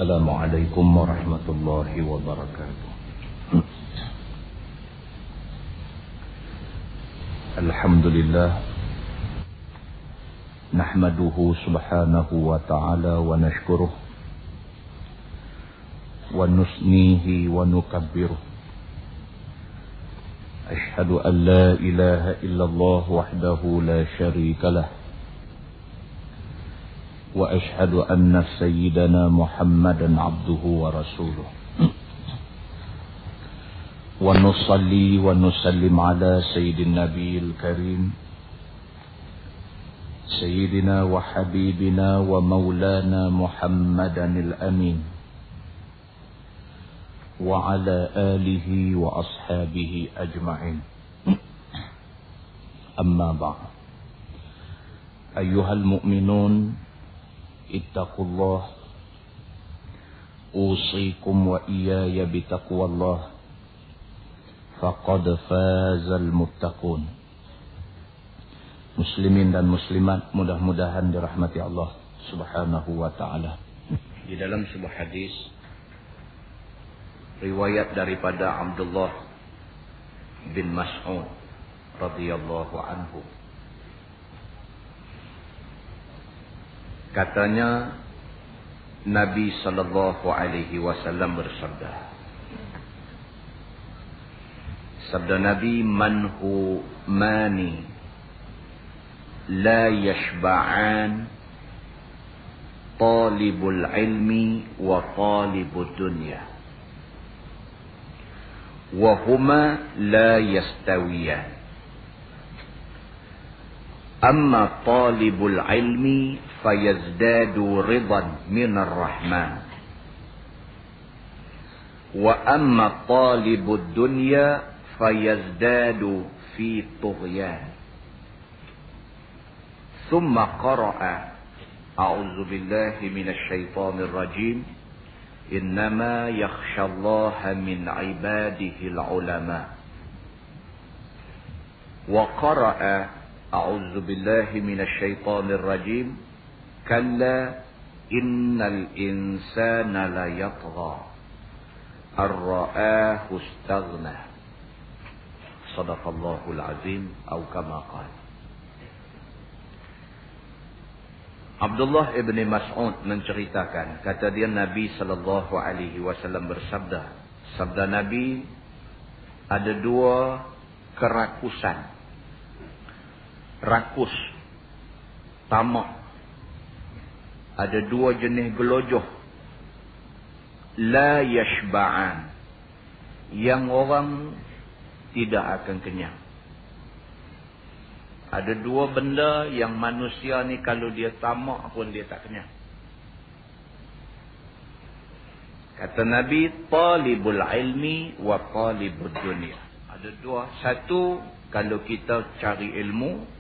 Assalamualaikum warahmatullahi wabarakatuh. Alhamdulillah, nahmaduhu subhanahu wa ta'ala wa nashkuruh wa nusnihi wa nukabbiruh. Ashhadu an la ilaha illallah wahdahu la sharika lah. وأشهد أن سيدنا محمدا عبده ورسوله ونصلي ونسلم على سيد النبي الكريم سيدنا وحبيبنا ومولانا محمدا الأمين وعلى آله وأصحابه أجمعين. أما بعد، أيها المؤمنون اتقوا الله، أوصيكم وإياي بتقوى الله، فقد فاز المتقون. Muslimin dan muslimat, mudah-mudahan dirahmati Allah subhanahu wa ta'ala. Di dalam sebuah hadis riwayat daripada Abdullah bin Mas'ud radhiyallahu anhu, katanya Nabi sallallahu alaihi wasallam bersabda, sabda Nabi, manhu mani la yashba'an talibul ilmi wa talibud dunya wa huma la yastawiyan. Amma talibul ilmi fayazdadu ridan minar rahman wa amma talibud dunya fayazdadu fi tughyan. Thumma qara'a a'udzu billahi minasy syaithanir rajim, innama yakhshallaha min ibadihil ulama. Wa qara'a a'udzu billahi minasy syaithanir rajim, kalla innal insana la yatgha ar-ra'ahu istaghna. Shadaqallahul azim, atau kama qala. Abdullah ibn Mas'ud menceritakan, kata dia, Nabi sallallahu alaihi wasallam bersabda, sabda Nabi, ada dua kerakusan. Rakus, tamak. Ada dua jenis gelojoh. La yashba'an, yang orang tidak akan kenyang. Ada dua benda yang manusia ni kalau dia tamak pun dia tak kenyang. Kata Nabi, talibul ilmi wa talibud dunya. Ada dua. Satu, kalau kita cari ilmu.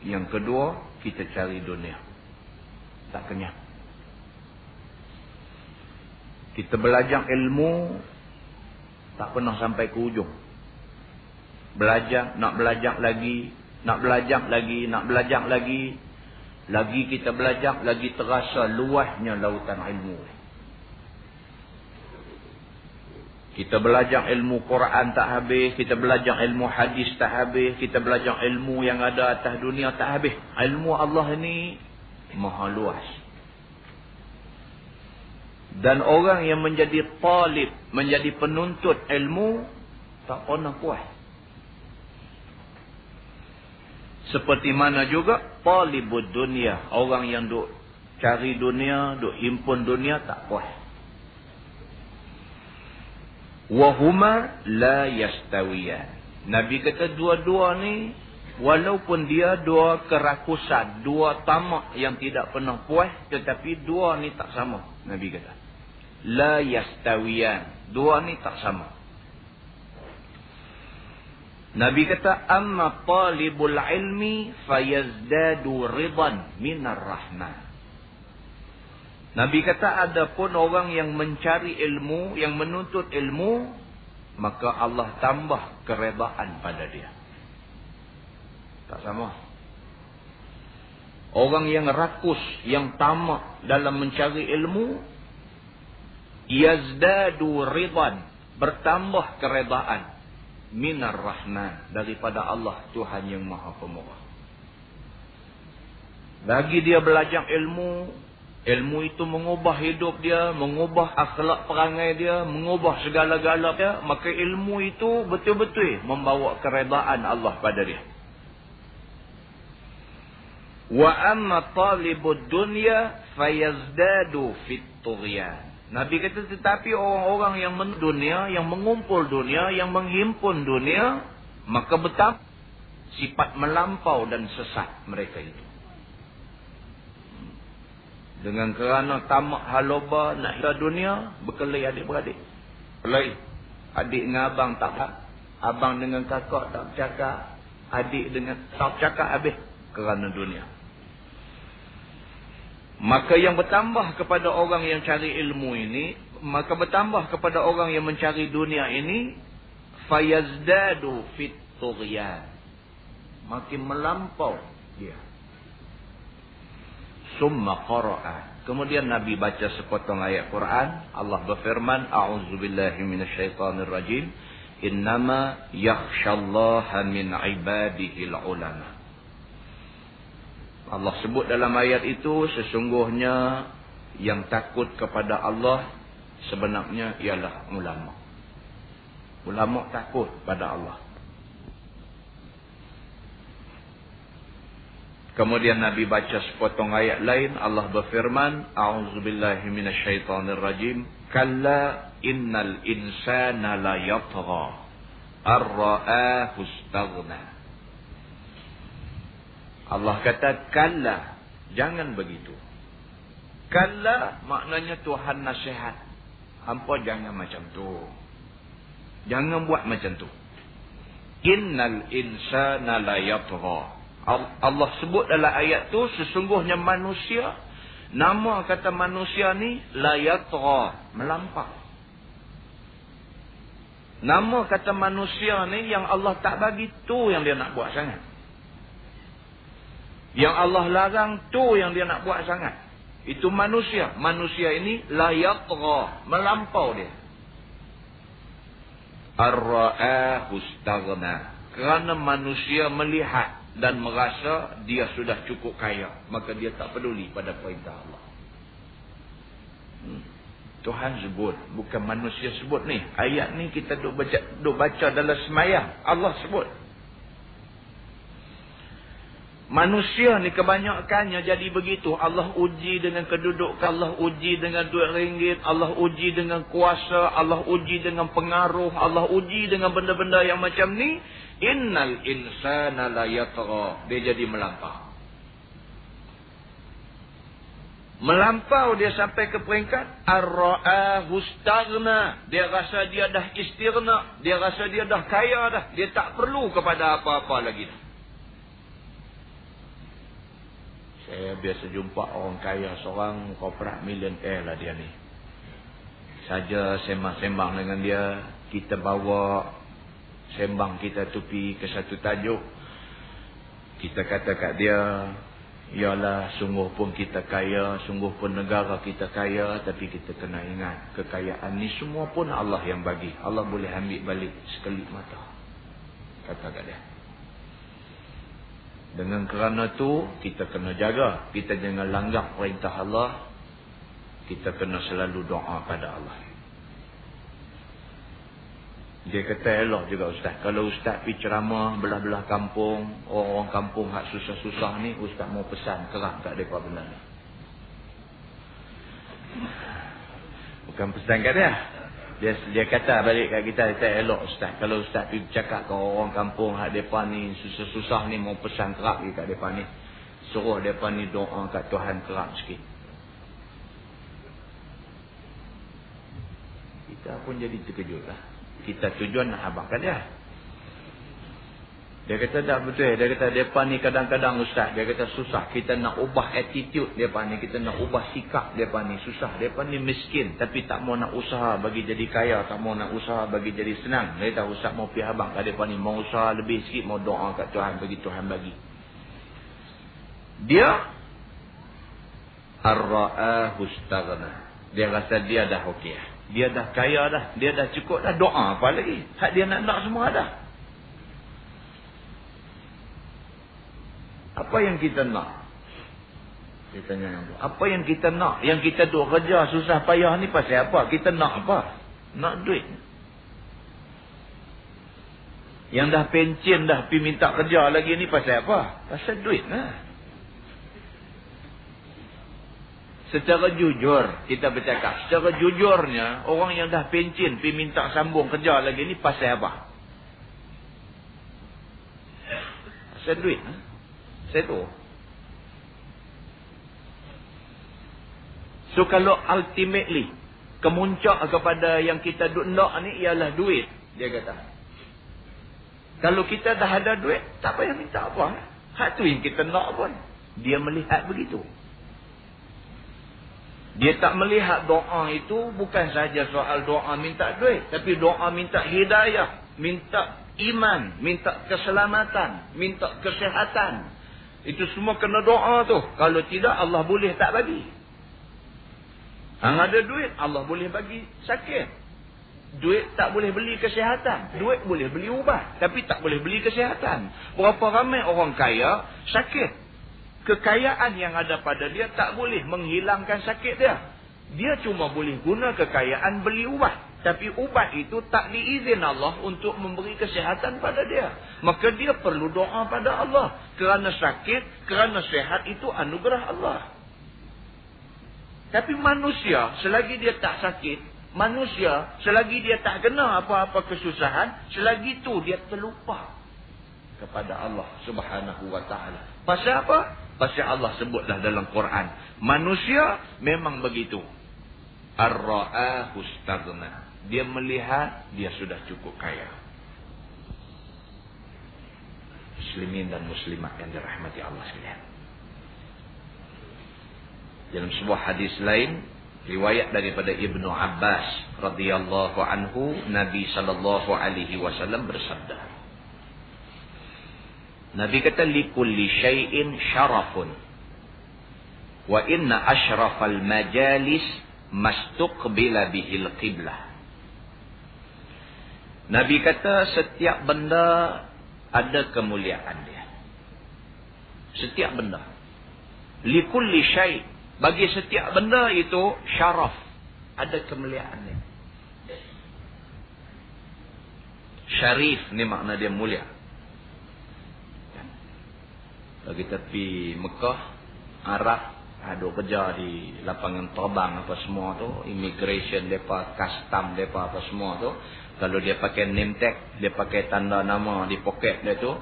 Yang kedua, kita cari dunia. Tak kenyang. Kita belajar ilmu, tak pernah sampai ke ujung. Belajar, nak belajar lagi, nak belajar lagi, nak belajar lagi. Lagi kita belajar, lagi terasa luasnya lautan ilmu. Kita belajar ilmu Quran tak habis, kita belajar ilmu hadis tak habis, kita belajar ilmu yang ada atas dunia tak habis. Ilmu Allah ni maha luas. Dan orang yang menjadi talib, menjadi penuntut ilmu, tak pernah puas. Seperti mana juga talibud dunia, orang yang duk cari dunia, duk himpun dunia, tak puas. Wahuma la yastawiyan. Nabi kata dua-dua ni, walaupun dia dua kerakusan, dua tamak yang tidak pernah puas, tetapi dua ni tak sama. Nabi kata la yastawiyan, dua ni tak sama. Nabi kata amma talibul ilmi fayazdadu ridan minar rahman. Nabi kata adapun orang yang mencari ilmu, yang menuntut ilmu, maka Allah tambah keredaan pada dia. Tak sama. Orang yang rakus, yang tamak dalam mencari ilmu, yazdadu ridan, bertambah keredaan, minar rahman, daripada Allah Tuhan yang Maha Pemurah. Bagi dia belajar ilmu, ilmu itu mengubah hidup dia, mengubah akhlak perangai dia, mengubah segala-gala dia, maka ilmu itu betul-betul membawa keredaan Allah pada dia. Wa amma talibud dunya fayazdadu fit tughyan. Nabi kata, tetapi orang-orang yang dunia, yang mengumpul dunia, yang menghimpun dunia, maka betapa sifat melampau dan sesat mereka itu. Dengan kerana tamak haloba nak hidup dunia, berkelahi adik-beradik. Kelahi. Adik dengan abang tak bercakap, abang dengan kakak tak bercakap, adik dengan tak bercakap, habis kerana dunia. Maka yang bertambah kepada orang yang cari ilmu ini, maka bertambah kepada orang yang mencari dunia ini, fayazdadu fit tughyan, makin melampau dia. Summa qara'a, kemudian Nabi baca sepotong ayat Quran. Allah berfirman, a'udzubillahi minasyaitonir rajim, innama yakhshallaha min ibadihil ulama. Allah sebut dalam ayat itu, sesungguhnya yang takut kepada Allah sebenarnya ialah ulama. Ulama takut pada Allah. Kemudian Nabi baca sepotong ayat lain, Allah berfirman, a'udzubillahi minasyaitonir rajim, kalla innal insana la yatgha ar-ra'ahu istaghna. Allah kata, kalla, jangan begitu. Kalla maknanya Tuhan nasihat, hampa jangan macam tu. Jangan buat macam tu. Innal insana la yatgha. Allah sebut dalam ayat tu, sesungguhnya manusia, nama kata manusia ni la yatgha, melampau. Nama kata manusia ni yang Allah tak bagi tu yang dia nak buat sangat. Yang Allah larang tu yang dia nak buat sangat. Itu manusia. Manusia ini la yatgha, melampau dia. Ar-ra'ahu istaghna, kerana manusia melihat dan merasa dia sudah cukup kaya, maka dia tak peduli pada perintah Allah. Tuhan sebut, bukan manusia sebut ni. Ayat ni kita duk baca dalam semayang, Allah sebut. Manusia ni kebanyakannya jadi begitu. Allah uji dengan kedudukan, Allah uji dengan duit ringgit, Allah uji dengan kuasa, Allah uji dengan pengaruh, Allah uji dengan benda-benda yang macam ni. Innal insana la yatgha, dia jadi melampau. Melampau dia sampai ke peringkat ar-ra'ahu istaghna, dia rasa dia dah istighna, dia rasa dia dah kaya dah, dia tak perlu kepada apa-apa lagi dah. Saya biasa jumpa orang kaya seorang, korporat millionaire lah dia ni. Saja sembang-sembang dengan dia, kita bawa sembang kita tupi ke satu tajuk. Kita kata kat dia, yalah sungguh pun kita kaya, sungguh pun negara kita kaya, tapi kita kena ingat, kekayaan ni semua pun Allah yang bagi. Allah boleh ambil balik sekelip mata. Kata kat dia. Dengan kerana tu, kita kena jaga. Kita jangan langgar perintah Allah. Kita kena selalu doa pada Allah. Dia kata, elok juga Ustaz. Kalau Ustaz pergi ceramah belah-belah kampung, orang-orang kampung hak susah-susah ni, Ustaz mau pesan kerap kat mereka benda ni. Bukan pesan kat dia. Dia kata balik kat kita, elok Ustaz. Kalau Ustaz pergi cakap ke orang kampung hak mereka ni susah-susah ni, mau pesan kerap kat mereka ni, suruh mereka ni doa kat Tuhan kerap sikit. Kita pun jadi terkejut lah. Kita tujuan nak habaqkan dia. Dia kata tak betul. Dia kata mereka ni kadang-kadang Ustaz, dia kata susah. Kita nak ubah attitude mereka ni. Kita nak ubah sikap mereka ni. Susah. Mereka ni miskin. Tapi tak mau nak usaha bagi jadi kaya. Tak mau nak usaha bagi jadi senang. Dia kata Ustaz mau pergi habaq kat mereka ni. Mau usaha lebih sikit. Mau doa kat Tuhan. Bagi Tuhan bagi. Dia ar-ra'ahu istaghna. Dia rasa dia dah okey. Dia dah kaya dah. Dia dah cukup dah. Doa apa lagi? Hak dia nak semua dah. Apa yang kita nak? Dia tanya yang tu. Apa yang kita nak? Yang kita duk kerja susah payah ni pasal apa? Kita nak apa? Nak duit. Yang dah pencen dah pergi minta kerja lagi ni pasal apa? Pasal duit lah. Secara jujur kita bercakap. Secara jujurnya orang yang dah pencen pergi minta sambung kerja lagi ni pasal apa? Pasal duit. Saya tu. So kalau ultimately kemuncak kepada yang kita duk nak ni ialah duit, dia kata. Kalau kita dah ada duit, tak payah minta apa. Hak tu yang kita nak pun. Dia melihat begitu. Dia tak melihat doa itu bukan saja soal doa minta duit, tapi doa minta hidayah, minta iman, minta keselamatan, minta kesihatan. Itu semua kena doa tu. Kalau tidak Allah boleh tak bagi. Hang ada duit, Allah boleh bagi sakit. Duit tak boleh beli kesihatan. Duit boleh beli ubat, tapi tak boleh beli kesihatan. Berapa ramai orang kaya sakit. Kekayaan yang ada pada dia tak boleh menghilangkan sakit dia. Dia cuma boleh guna kekayaan beli ubat. Tapi ubat itu tak diizin Allah untuk memberi kesihatan pada dia. Maka dia perlu doa pada Allah. Kerana sakit, kerana sihat itu anugerah Allah. Tapi manusia, selagi dia tak sakit, manusia, selagi dia tak kena apa-apa kesusahan, selagi itu dia terlupa kepada Allah Subhanahu wa ta'ala. Pasal apa? Pasal Allah sebutlah dalam Quran. Manusia memang begitu. Ar-ra'ahu istaghna. Dia melihat dia sudah cukup kaya. Muslimin dan muslimat yang dirahmati Allah sekalian. Dalam sebuah hadis lain, riwayat daripada Ibnu Abbas radhiyallahu anhu, Nabi sallallahu alaihi wasallam bersabda. Nabi kata, likulli syai'in syarafun wa inna ashrafal majalis mastuqbila bihil qiblah. Nabi kata setiap benda ada kemuliaan dia. Setiap benda. Likulli syai', bagi setiap benda itu syaraf, ada kemuliaan dia. Syarif ni makna dia mulia. Kalau kita pergi Mekah, Arab, ada kerja di lapangan terbang apa semua tu, immigration depa, custom depa apa semua tu, kalau dia pakai name tag, dia pakai tanda nama di poket dia tu,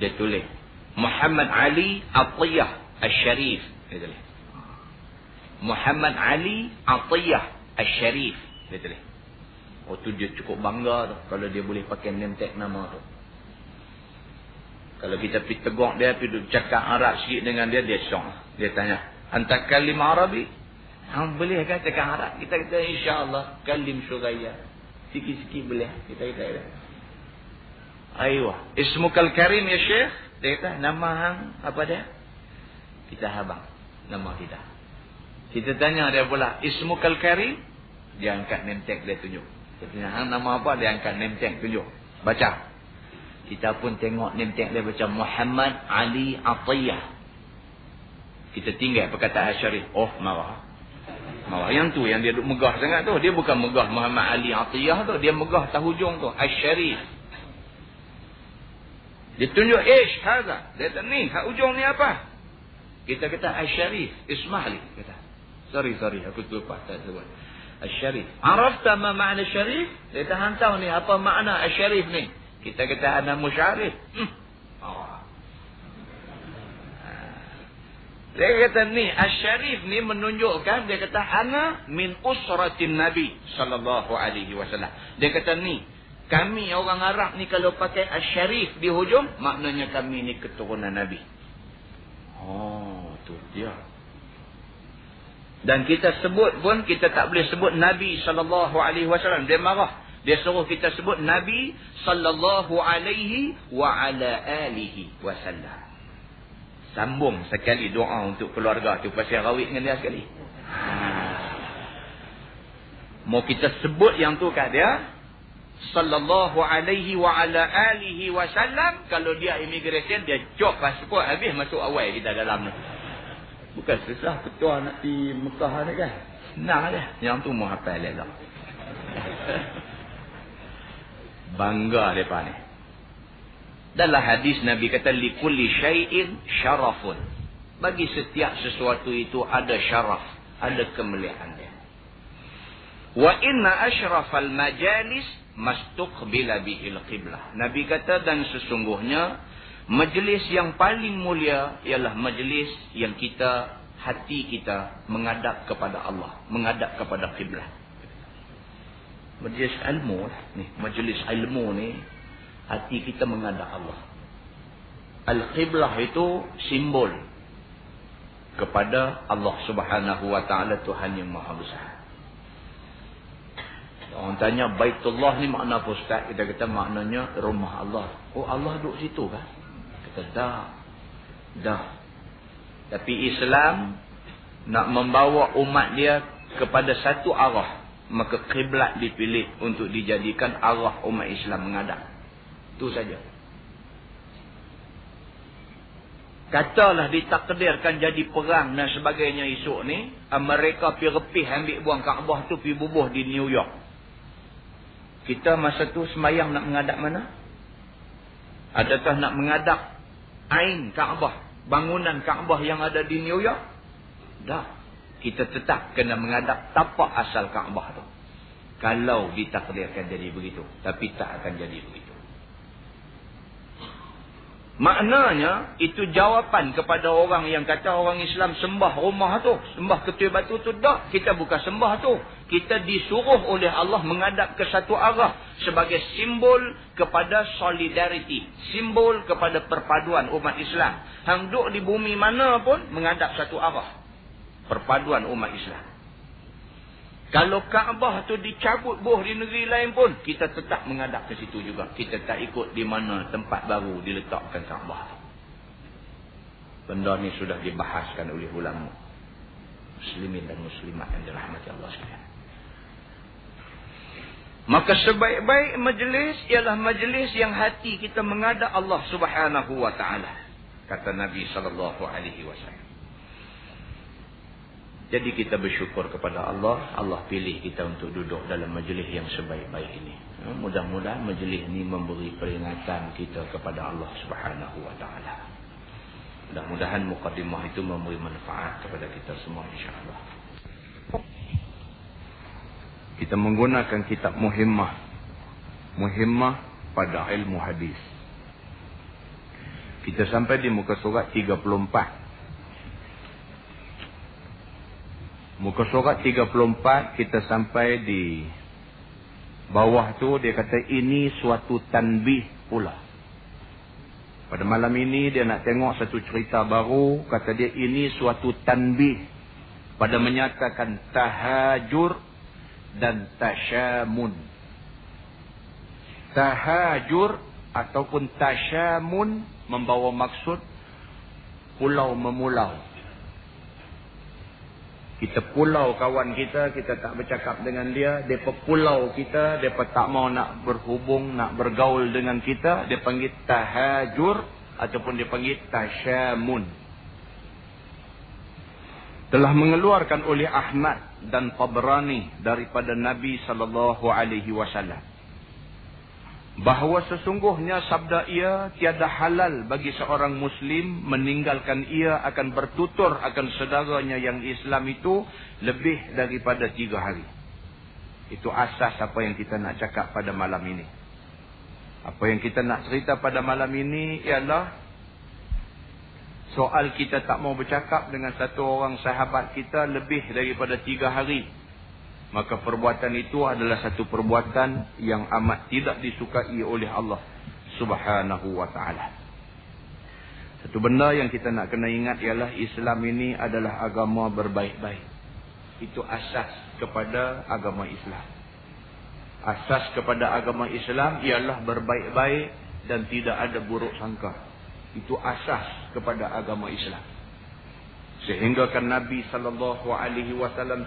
dia tulis Muhammad Ali Atiyah Al-Sharif, dia tulis Muhammad Ali Atiyah Al-Sharif, dia tulis. Oh tu dia cukup bangga tu kalau dia boleh pakai name tag nama tu. Kalau kita pergi tegur dia, pergi cakap Arab sikit dengan dia, dia syok. Dia tanya, anta kalim Arabi? Hang boleh kan cakap Arab? Kita kata insya-Allah kalim Suraya. Sikit-sikit boleh. Kita kata. Aywa, ismukal karim ya Syekh? Dia kata, nama hang apa dia? Kita habang nama kita. Kita tanya dia pula, ismukal karim? Dia angkat name tag, dia tunjuk. Kita tanya, hang nama apa? Dia angkat name tag, tunjuk. Baca. Kita pun tengok name tag dia baca Muhammad Ali Atiyah. Kita tinggal perkataan Syarif. Oh, marah. Marah. Yang tu yang dia duk megah sangat tu. Dia bukan megah Muhammad Ali Atiyah tu. Dia megah tahu hujung tu. Al-Sharif. Dia tunjuk, ish, haza. Dia kata, ni, hak ujung ni apa? Kita kata, Al-Sharif. Ismahli. Kata, sorry, aku terlupa. Tak sebut. Al-Sharif. Arafta ma ma'na Sharif? Dia kata, hantau ni, apa makna Al-Sharif ni? Kita kata ana musyarif. Dia kata ni, Asy-Syarif ni menunjukkan, dia kata ana min usratin Nabi sallallahu alaihi wasallam. Dia kata ni, kami orang Arab ni kalau pakai Asy-Syarif di hujung, maknanya kami ni keturunan Nabi. Oh, tu dia. Dan kita sebut pun, kita tak boleh sebut Nabi sallallahu alaihi wasallam. Dia marah. Dia suruh kita sebut Nabi sallallahu alaihi wa ala alihi wasallam. Sambung sekali doa untuk keluarga tu pasal rawit dengan dia sekali. Mau kita sebut yang tu kat dia, sallallahu alaihi wa ala alihi wasallam, kalau dia immigration, dia cop pasport habis masuk awal kita dalam ni. Bukan susah ketua nak pergi Mekah ni kan. Senang je. Yang tu mau hafal elok. Bangga mereka ni. Dalam hadis Nabi kata, likulli syai'in syarafun. Bagi setiap sesuatu itu ada syaraf, ada kemuliaan dia. Wa inna asyrafal majalis mastuqbila bihil qiblah. Nabi kata, dan sesungguhnya majlis yang paling mulia ialah majlis yang hati kita menghadap kepada Allah, menghadap kepada qiblah. Majlis ilmu ni, majlis ilmu ni hati kita menghadap Allah. Al-qiblah itu simbol kepada Allah Subhanahu wa taala, Tuhan yang Maha Besar. Orang tanya Baitullah ni makna apa Ustaz? Kita kata maknanya rumah Allah. Oh, Allah duduk situ kan? Kita dah. Tapi Islam nak membawa umat dia kepada satu arah, maka kiblat dipilih untuk dijadikan arah umat Islam menghadap. Itu saja. Katalah ditakdirkan jadi perang dan sebagainya esok ni, mereka pergi repih ambil buang Kaabah tu, pergi bubuh di New York. Kita masa tu semayang nak menghadap mana? Adakah nak menghadap Ain Kaabah, bangunan Kaabah yang ada di New York? Dah. Kita tetap kena menghadap tapak asal Kaabah tu. Kalau ditakdirkan jadi begitu. Tapi tak akan jadi begitu. Maknanya, itu jawapan kepada orang yang kata orang Islam sembah rumah tu, sembah ketua batu tu. Tak, kita bukan sembah tu. Kita disuruh oleh Allah menghadap ke satu arah sebagai simbol kepada solidariti, simbol kepada perpaduan umat Islam. Hang duk di bumi mana pun menghadap satu arah, perpaduan umat Islam. Kalau Kaabah tu dicabut boh di negeri lain pun, kita tetap menghadap ke situ juga. Kita tak ikut di mana tempat baru diletakkan Kaabah. Benda ni sudah dibahaskan oleh ulama muslimin dan muslimat yang dirahmati Allah sekalian. Maka sebaik-baik majlis ialah majlis yang hati kita menghadap Allah Subhanahu wa taala, kata Nabi sallallahu alaihi wasallam. Jadi kita bersyukur kepada Allah. Allah pilih kita untuk duduk dalam majlis yang sebaik-baik ini. Mudah-mudahan majlis ini memberi peringatan kita kepada Allah Subhanahu wa taala. Mudah-mudahan mukadimah itu memberi manfaat kepada kita semua, insya-Allah. Kita menggunakan kitab Muhimmah. Muhimmah pada ilmu hadis. Kita sampai di muka surat 34. Muka surat 34 kita sampai di bawah tu, dia kata ini suatu tanbih pula. Pada malam ini dia nak tengok satu cerita baru. Kata dia ini suatu tanbih pada menyatakan tahajur dan tasyamun. Tahajur ataupun tasyamun membawa maksud pulau memulau. Kita pulau kawan kita, kita tak bercakap dengan dia. Mereka pulau kita, mereka tak mau nak berhubung, nak bergaul dengan kita. Dia panggil tahajur ataupun dia panggil tasyamun. Telah mengeluarkan oleh Ahmad dan Tabrani daripada Nabi SAW. Bahawa sesungguhnya sabda ia, tiada halal bagi seorang Muslim meninggalkan ia akan bertutur akan saudaranya yang Islam itu lebih daripada 3 hari. Itu asas apa yang kita nak cakap pada malam ini. Apa yang kita nak cerita pada malam ini ialah soal kita tak mau bercakap dengan satu orang sahabat kita lebih daripada 3 hari. Maka perbuatan itu adalah satu perbuatan yang amat tidak disukai oleh Allah Subhanahu wa ta'ala. Satu benda yang kita nak kena ingat ialah Islam ini adalah agama berbaik-baik. Itu asas kepada agama Islam. Asas kepada agama Islam ialah berbaik-baik dan tidak ada buruk sangka. Itu asas kepada agama Islam. Sehingga kan Nabi SAW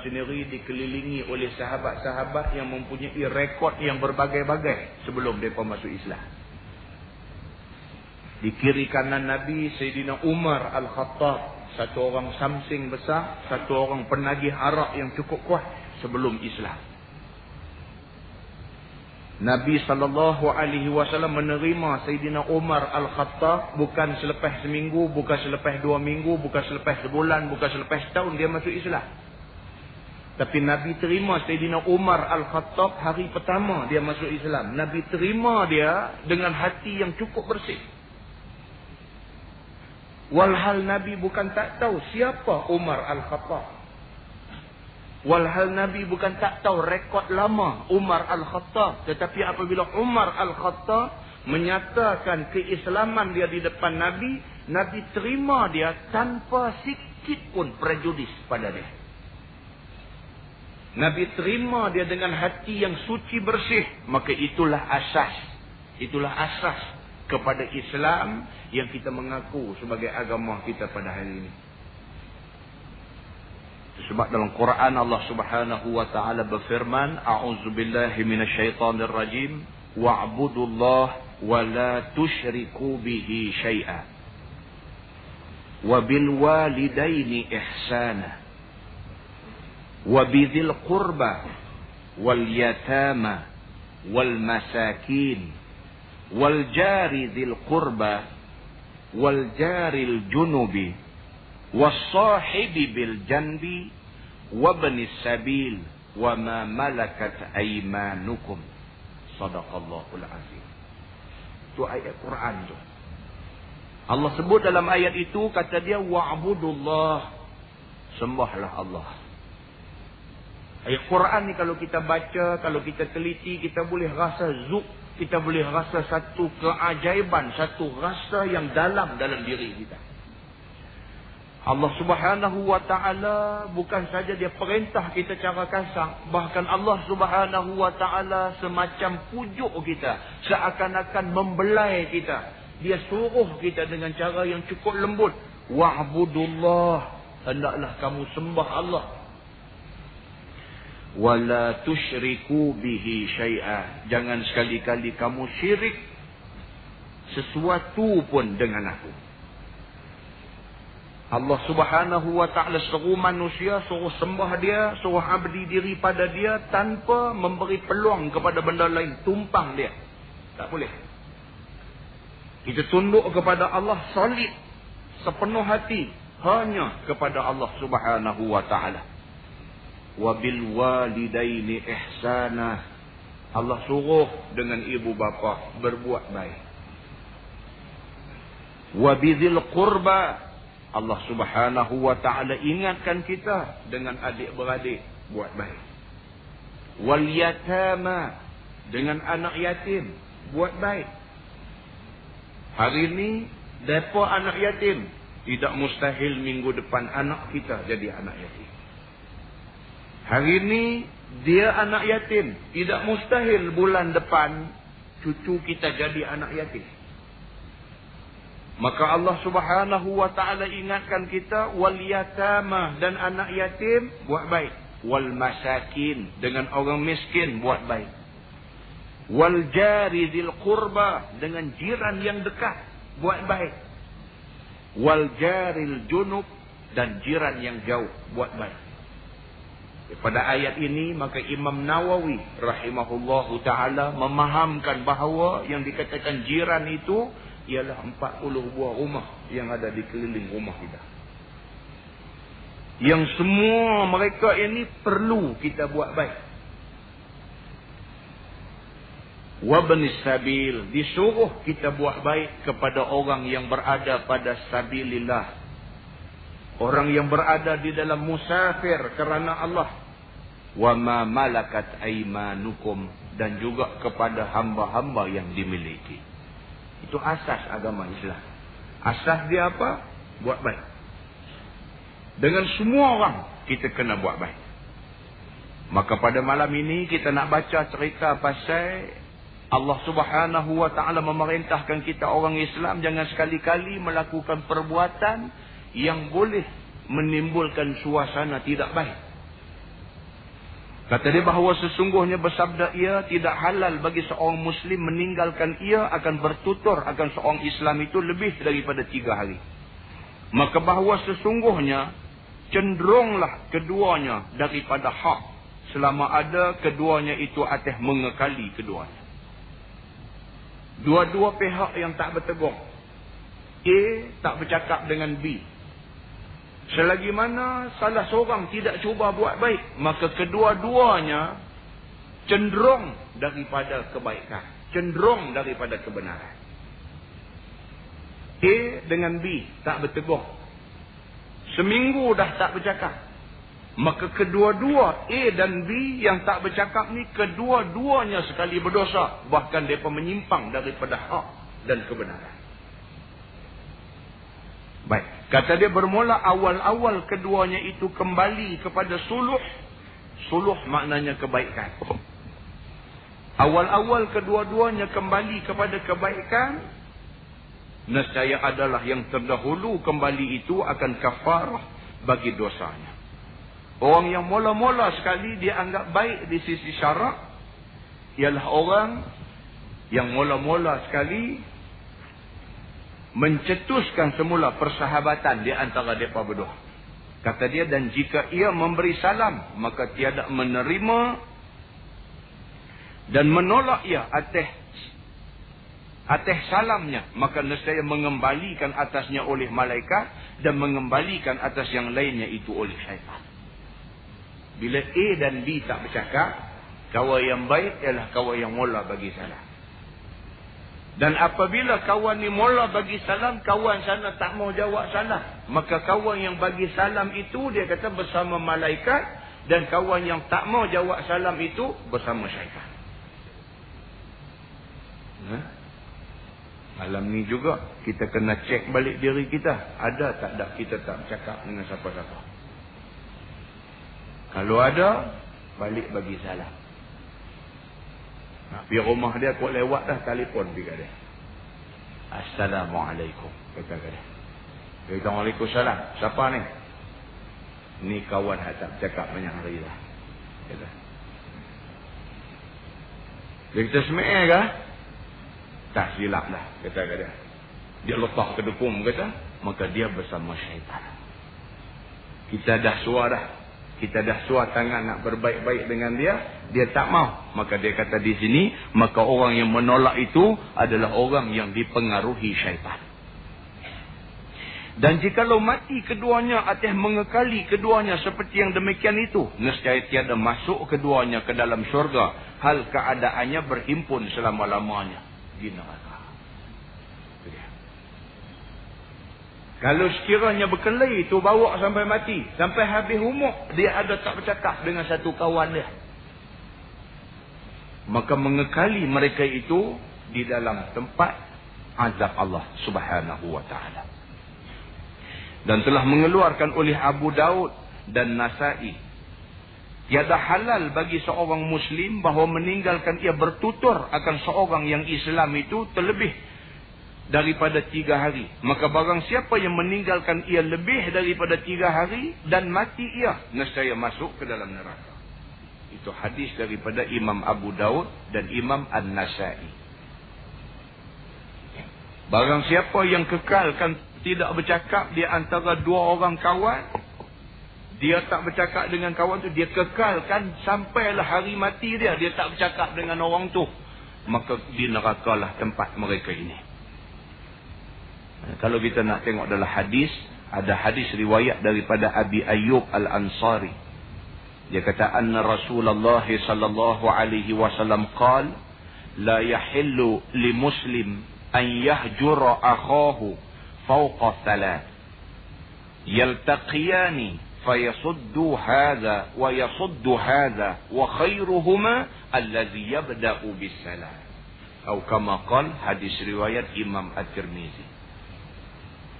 sendiri dikelilingi oleh sahabat-sahabat yang mempunyai rekod yang berbagai-bagai sebelum mereka masuk Islam. Di kiri kanan Nabi, Sayyidina Umar Al-Khattab, satu orang samsing besar, satu orang penagih arak yang cukup kuat sebelum Islam. Nabi SAW menerima Sayyidina Umar Al-Khattab bukan selepas seminggu, bukan selepas 2 minggu, bukan selepas sebulan, bukan selepas setahun dia masuk Islam. Tapi Nabi terima Sayyidina Umar Al-Khattab hari pertama dia masuk Islam. Nabi terima dia dengan hati yang cukup bersih. Walhal Nabi bukan tak tahu siapa Umar Al-Khattab. Walhal Nabi bukan tak tahu rekod lama Umar Al-Khattab. Tetapi apabila Umar Al-Khattab menyatakan keislaman dia di depan Nabi, Nabi terima dia tanpa sikit pun prejudis pada dia. Nabi terima dia dengan hati yang suci bersih. Maka itulah asas. Itulah asas kepada Islam yang kita mengaku sebagai agama kita pada hari ini. Sebab dalam Quran Allah Subhanahu wa taala berfirman, a'udzubillahi minasyaitonir rajim, wa'budullaha wa la tusyriku bihi syai'a. Wa bil walidaini ihsana. Wa bidzil qurba wal yatama wal masakin wal jari dzil qurba wal jaril junubi was-sahibi bil janbi wabnis sabil wa ma malakat aymanukum. Sadaqallahul azim. Itu ayat Quran tu. Allah sebut dalam ayat itu, kata dia wa'budullah, sembahlah Allah. Ayat Quran ni kalau kita baca, kalau kita teliti, kita boleh rasa zuk, kita boleh rasa satu keajaiban, satu rasa yang dalam diri kita. Allah Subhanahu wa taala bukan saja dia perintah kita cara kasar, bahkan Allah Subhanahu wa taala semacam pujuk kita, seakan-akan membelai kita. Dia suruh kita dengan cara yang cukup lembut, wa'budullah, hendaklah kamu sembah Allah. Wala tusyriku bihi syai'a, jangan sekali-kali kamu syirik sesuatu pun dengan aku. Allah Subhanahu wa ta'ala suruh manusia, suruh sembah dia, suruh abdi diri pada dia tanpa memberi peluang kepada benda lain tumpang dia. Tak boleh. Kita tunduk kepada Allah solid, sepenuh hati, hanya kepada Allah Subhanahu wa ta'ala. Wa bil walidaini ihsana. Allah suruh dengan ibu bapa berbuat baik. Wa bidzil qurba, Allah Subhanahu wa ta'ala ingatkan kita dengan adik-beradik buat baik. Wal yatama, dengan anak yatim buat baik. Hari ini depa anak yatim, tidak mustahil minggu depan anak kita jadi anak yatim. Hari ini dia anak yatim, tidak mustahil bulan depan cucu kita jadi anak yatim. Maka Allah Subhanahu wa ta'ala ingatkan kita, wal yatama, dan anak yatim buat baik. Wal masakin, dengan orang miskin buat baik. Wal jari dzil qurba, dengan jiran yang dekat buat baik. Wal jaril junub, dan jiran yang jauh buat baik. Pada ayat ini maka Imam Nawawi rahimahullahu ta'ala memahamkan bahawa yang dikatakan jiran itu ialah 40 buah rumah yang ada di keliling rumah kita. Yang semua mereka ini perlu kita buat baik. Wabnis sabil, disuruh kita buat baik kepada orang yang berada pada sabilillah. Orang yang berada di dalam musafir kerana Allah. Wa ma malakat aymanukum, dan juga kepada hamba-hamba yang dimiliki. Itu asas agama Islam. Asas dia apa? Buat baik. Dengan semua orang kita kena buat baik. Maka pada malam ini kita nak baca cerita pasal Allah Subhanahu wa ta'ala memerintahkan kita orang Islam jangan sekali-kali melakukan perbuatan yang boleh menimbulkan suasana tidak baik. Kata dia bahawa sesungguhnya bersabda ia, tidak halal bagi seorang Muslim meninggalkan ia akan bertutur akan seorang Islam itu lebih daripada 3 hari. Maka bahawa sesungguhnya cenderunglah keduanya daripada hak selama ada keduanya itu atas mengekali keduanya. Dua-dua pihak yang tak bertegur. A tak bercakap dengan B. Selagi mana salah seorang tidak cuba buat baik, maka kedua-duanya cenderung daripada kebaikan, cenderung daripada kebenaran. A dengan B tak bertegur. Seminggu dah tak bercakap. Maka kedua-dua A dan B yang tak bercakap ni, kedua-duanya sekali berdosa. Bahkan mereka menyimpang daripada hak dan kebenaran. Baik, kata dia bermula awal-awal keduanya itu kembali kepada suluh. Suluh maknanya kebaikan. Awal-awal kedua-duanya kembali kepada kebaikan, nescaya adalah yang terdahulu kembali itu akan kafarah bagi dosanya. Orang yang mula-mula sekali dia anggap baik di sisi syarak ialah orang yang mula-mula sekali mencetuskan semula persahabatan di antara mereka berdua. Kata dia, dan jika ia memberi salam, maka tiada menerima dan menolak ia atas salamnya, maka nescaya mengembalikan atasnya oleh malaikat dan mengembalikan atas yang lainnya itu oleh syaitan. Bila A dan B tak bercakap, kawan yang baik ialah kawan yang mula bagi salam. Dan apabila kawan ni mula bagi salam, kawan sana tak mau jawab salam, maka kawan yang bagi salam itu dia kata bersama malaikat, dan kawan yang tak mau jawab salam itu bersama syaitan. Malam ni juga kita kena cek balik diri kita, ada tak ada kita tak bercakap dengan siapa-siapa. Kalau ada, balik bagi salam. Pergi rumah dia, kau lewat dah, telefon pergi dia. Assalamualaikum, kata dia. Dia kata, Waalaikumsalam. Siapa ni? Ni kawan tak cakap banyak hari dah. Kata. Dia kata, seme'eh kah? Tak silap dah, kata dia. Dia letak ke dekung, kata. Maka dia bersama syaitan. Kita dah suar dah. Kita dah suar tangan nak berbaik-baik dengan dia, dia tak mau. Maka dia kata di sini, maka orang yang menolak itu adalah orang yang dipengaruhi syaitan. Dan jikalau mati keduanya atas mengekali keduanya seperti yang demikian itu, nescaya tiada masuk keduanya ke dalam syurga, hal keadaannya berhimpun selama-lamanya di neraka. Kalau sekiranya berkelahi itu bawa sampai mati, sampai habis umur, dia ada tak bercakap dengan satu kawan dia, maka mengekali mereka itu di dalam tempat azab Allah Subhanahu wa ta'ala. Dan telah mengeluarkan oleh Abu Daud dan Nasai, tiada halal bagi seorang Muslim bahawa meninggalkan ia bertutur akan seorang yang Islam itu terlebih daripada 3 hari. Maka barang siapa yang meninggalkan ia lebih daripada 3 hari dan mati ia, nescaya masuk ke dalam neraka. Itu hadis daripada Imam Abu Daud dan Imam An-Nasai. Barang siapa yang kekalkan tidak bercakap di antara 2 orang kawan, dia tak bercakap dengan kawan tu, dia kekalkan sampailah hari mati dia tak bercakap dengan orang tu, maka di nerakalah tempat mereka ini. Kalau kita nak tengok dalam hadis, ada hadis riwayat daripada Abi Ayyub Al-Ansari. Dia kata, anna Rasulullah sallallahu alaihi wasallam qala, la yahillu li muslim an yahjura akhahu fawqa thalath yaltaqiyani fayasuddu hadha wa yasuddu hadha wa khairuhuma alladhi yabda'u bis salam. Atau kama qala, hadis riwayat Imam At-Tirmizi.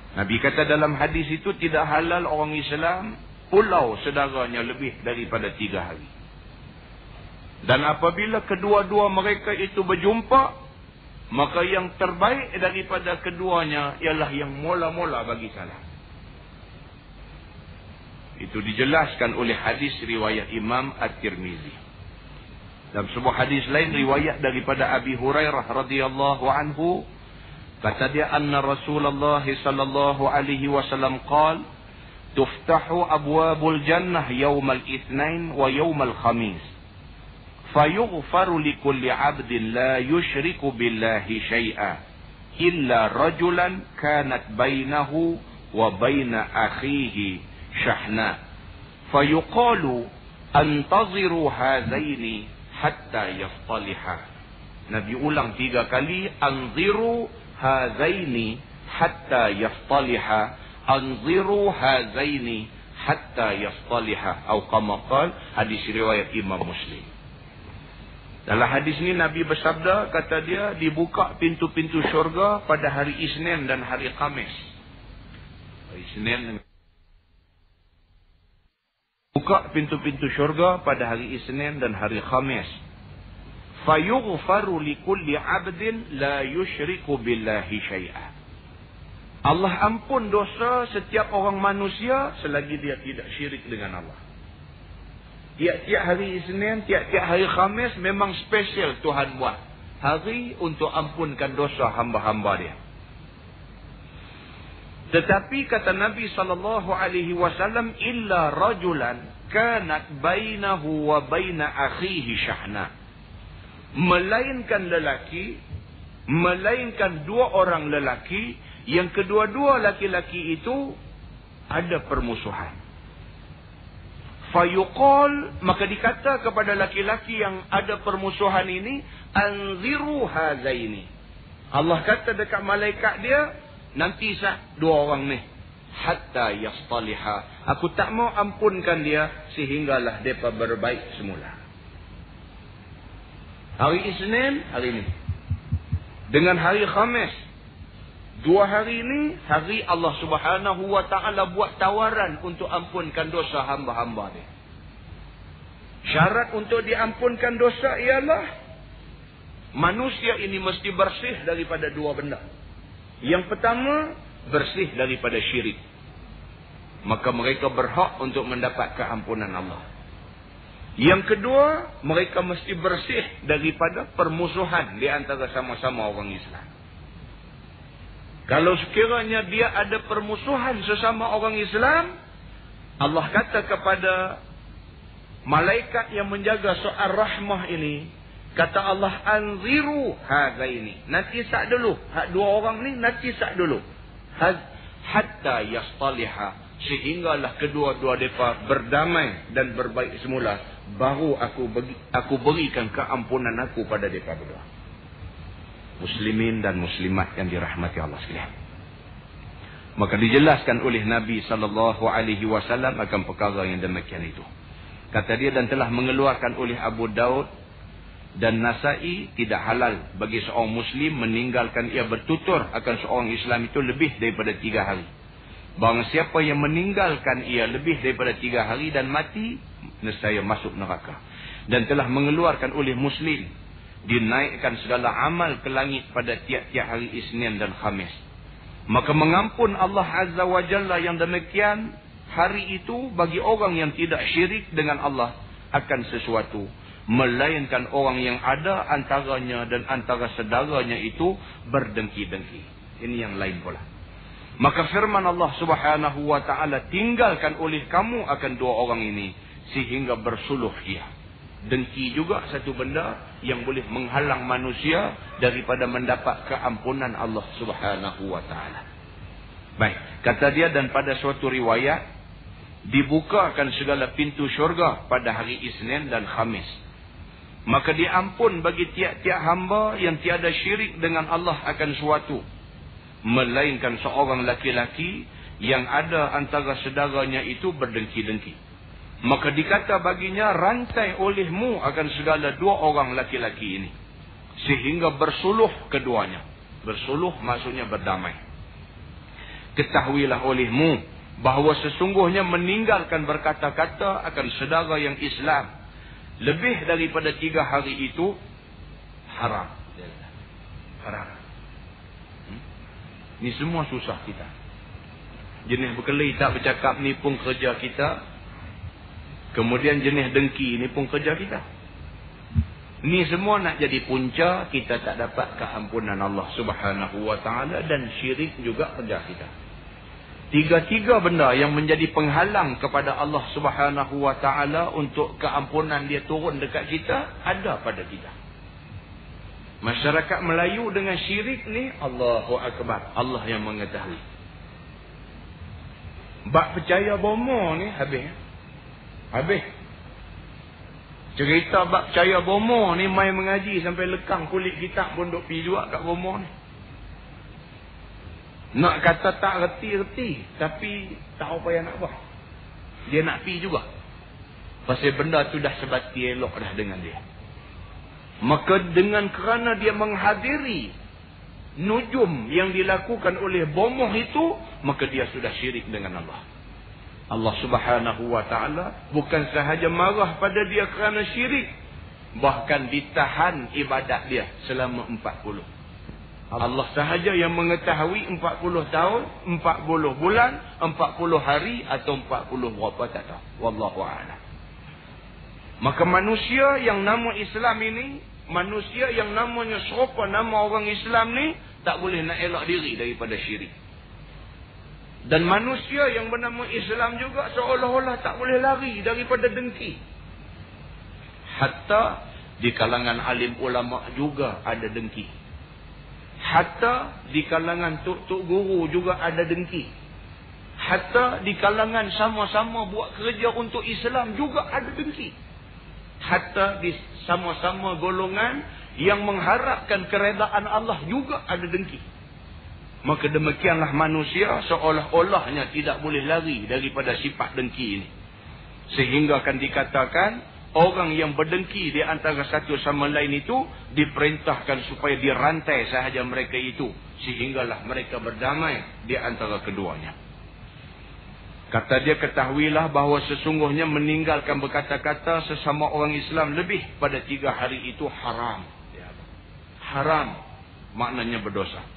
Nabi kata dalam hadis itu, tidak halal orang Islam pulau saudaranya lebih daripada 3 hari. Dan apabila kedua-dua mereka itu berjumpa, maka yang terbaik daripada keduanya ialah yang mula-mula bagi salam. Itu dijelaskan oleh hadis riwayat Imam At-Tirmizi. Dalam sebuah hadis lain riwayat daripada Abi Hurairah radhiyallahu anhu, kata dia, anna Rasulullah sallallahu alaihi wasallam qala, tuftahu abwabul jannah yaumal itsnain wa yaumal khamis, fayughfaru likulli 'abdin la yushriku billahi syai'a illa rajulan kanat bainahu wa baina akhihi syahna, fayuqalu antaziru hadzaini hatta yaftaliha. Nabi ulang 3 kali, anziru hadzaini hatta yaftaliha, anziru hadzaini hatta yaftaliha, atau kama qala, hadis riwayat Imam Muslim. Dalam hadis ini Nabi bersabda, kata dia, dibuka pintu-pintu syurga pada hari Isnin dan hari Khamis. Hari Isnin, buka pintu-pintu syurga pada hari Isnin dan hari Khamis. Fayughfaru likulli 'abdin la yushriku billahi syai'a. Allah ampun dosa setiap orang manusia selagi dia tidak syirik dengan Allah. Tiap-tiap hari Isnin, tiap-tiap hari Khamis memang spesial Tuhan buat. Hari untuk ampunkan dosa hamba-hamba dia. Tetapi kata Nabi SAW, illa rajulan kanat bainahu wa baina akhihi syahna. Melainkan lelaki, melainkan 2 orang lelaki, yang kedua-dua laki-laki itu ada permusuhan. Fayuqal, maka dikata kepada laki-laki yang ada permusuhan ini, anziru hadzaini. Allah kata dekat malaikat dia, nanti sah 2 orang ni, hatta yastaliha, aku tak mau ampunkan dia sehinggalah mereka berbaik semula. Hari Isnin hari ini dengan hari Khamis, 2 hari ini hari Allah Subhanahu wa taala buat tawaran untuk ampunkan dosa hamba-hamba dia. Syarat untuk diampunkan dosa ialah manusia ini mesti bersih daripada 2 benda. Yang pertama, bersih daripada syirik. Maka mereka berhak untuk mendapat keampunan Allah. Yang kedua, mereka mesti bersih daripada permusuhan di antara sama-sama orang Islam. Kalau sekiranya dia ada permusuhan sesama orang Islam, Allah kata kepada malaikat yang menjaga soal rahmah ini, kata Allah, anziru hadzaini, nanti sak dulu, 2 orang ni nanti sak dulu, hatta yastaliha, sehinggalah kedua-dua mereka berdamai dan berbaik semula, baru aku berikan keampunan aku pada mereka berdua. Muslimin dan muslimat yang dirahmati Allah sekalian. Maka dijelaskan oleh Nabi SAW akan perkara yang demikian itu. Kata dia, dan telah mengeluarkan oleh Abu Daud dan Nasai, tidak halal bagi seorang Muslim meninggalkan ia bertutur akan seorang Islam itu lebih daripada 3 hari. Barang siapa yang meninggalkan ia lebih daripada 3 hari dan mati, nescaya masuk neraka. Dan telah mengeluarkan oleh Muslim, dinaikkan segala amal ke langit pada tiap-tiap hari Isnin dan Khamis. Maka mengampun Allah Azza wa Jalla yang demikian hari itu bagi orang yang tidak syirik dengan Allah akan sesuatu, melainkan orang yang ada antaranya dan antara saudaranya itu berdengki-dengki. Ini yang lain pula. Maka firman Allah Subhanahu wa taala, tinggalkan oleh kamu akan 2 orang ini sehingga bersuluh ia. Dengki juga satu benda yang boleh menghalang manusia daripada mendapat keampunan Allah Subhanahu wa taala. Baik, kata dia, dan pada suatu riwayat dibukakan segala pintu syurga pada hari Isnin dan Khamis. Maka diampun bagi tiap-tiap hamba yang tiada syirik dengan Allah akan suatu, melainkan seorang laki-laki yang ada antara saudaranya itu berdengki-dengki. Maka dikata baginya, rantai olehmu akan segala 2 orang laki-laki ini sehingga bersuluh keduanya. Bersuluh maksudnya berdamai. Ketahuilah olehmu bahawa sesungguhnya meninggalkan berkata-kata akan saudara yang Islam lebih daripada 3 hari itu haram. Haram. Ini semua susah kita. Jenis berkelahi tak bercakap ni pun kerja kita. Kemudian jenis dengki ni pun kerja kita. Ni semua nak jadi punca kita tak dapat keampunan Allah Subhanahu wa taala, dan syirik juga kerja kita. Tiga-tiga benda yang menjadi penghalang kepada Allah Subhanahu wa taala untuk keampunan dia turun dekat kita ada pada kita. Masyarakat Melayu dengan syirik ni, Allahu akbar, Allah yang mengetahui. Bak percaya bomo ni habis. Cerita bab percaya bomo ni main mengaji sampai lekang kulit kitab pun duk pi juga kat bomo ni. Nak kata tak reti, tapi tak apa yang nak buat. Dia nak pi juga. Pasal benda tu dah sebati elok dah dengan dia. Maka dengan kerana dia menghadiri nujum yang dilakukan oleh bomoh itu, maka dia sudah syirik dengan Allah. Allah Subhanahu wa ta'ala bukan sahaja marah pada dia kerana syirik, bahkan ditahan ibadat dia selama 40. Allah sahaja yang mengetahui 40 tahun, 40 bulan, 40 hari atau 40 berapa tak tahu. Wallahu a'lam. Maka manusia yang nama Islam ini, manusia yang namanya serupa nama orang Islam ni, tak boleh nak elak diri daripada syirik. Dan manusia yang bernama Islam juga seolah-olah tak boleh lari daripada dengki. Hatta di kalangan alim ulama juga ada dengki. Hatta di kalangan tok-tok guru juga ada dengki. Hatta di kalangan sama-sama buat kerja untuk Islam juga ada dengki. Hatta di sama-sama golongan yang mengharapkan keredaan Allah juga ada dengki. Maka demikianlah manusia seolah-olahnya tidak boleh lari daripada sifat dengki ini. Sehingga akan dikatakan orang yang berdengki di antara satu sama lain itu diperintahkan supaya dirantai sahaja mereka itu, sehinggalah mereka berdamai di antara keduanya. Kata dia, ketahuilah bahawa sesungguhnya meninggalkan berkata-kata sesama orang Islam lebih pada 3 hari itu haram. Haram maknanya berdosa.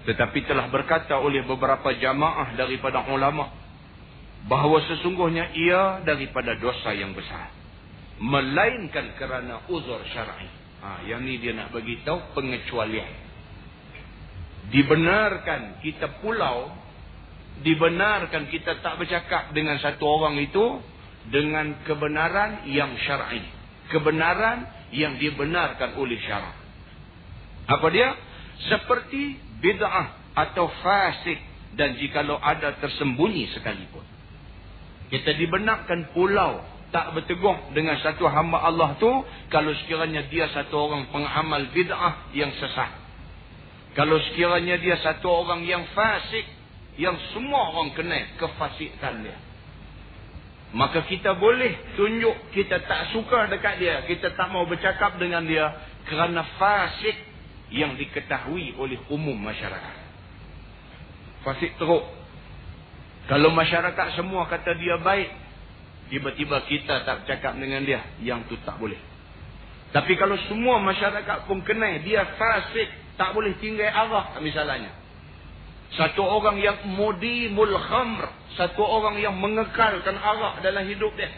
Tetapi telah berkata oleh beberapa jamaah daripada ulama bahawa sesungguhnya ia daripada dosa yang besar, melainkan kerana uzur syar'i. Yang ni dia nak bagi tahu pengecualian. Dibenarkan kita pulau, dibenarkan kita tak bercakap dengan satu orang itu dengan kebenaran yang syar'i, kebenaran yang dibenarkan oleh syarak. Apa dia? Seperti bid'ah atau fasik, dan jikalau ada tersembunyi sekalipun. Kita dibenarkan pulau tak berteguh dengan satu hamba Allah tu kalau sekiranya dia satu orang pengamal bid'ah yang sesat. Kalau sekiranya dia satu orang yang fasik, yang semua orang kenal kefasikan dia, maka kita boleh tunjuk kita tak suka dekat dia, kita tak mau bercakap dengan dia kerana fasik yang diketahui oleh umum masyarakat. Fasik teruk. Kalau masyarakat semua kata dia baik, tiba-tiba kita tak bercakap dengan dia, yang tu tak boleh. Tapi kalau semua masyarakat pun kenal dia fasik, tak boleh tinggal arah misalnya. Satu orang yang mudimul khamr, satu orang yang mengekalkan arak dalam hidup dia.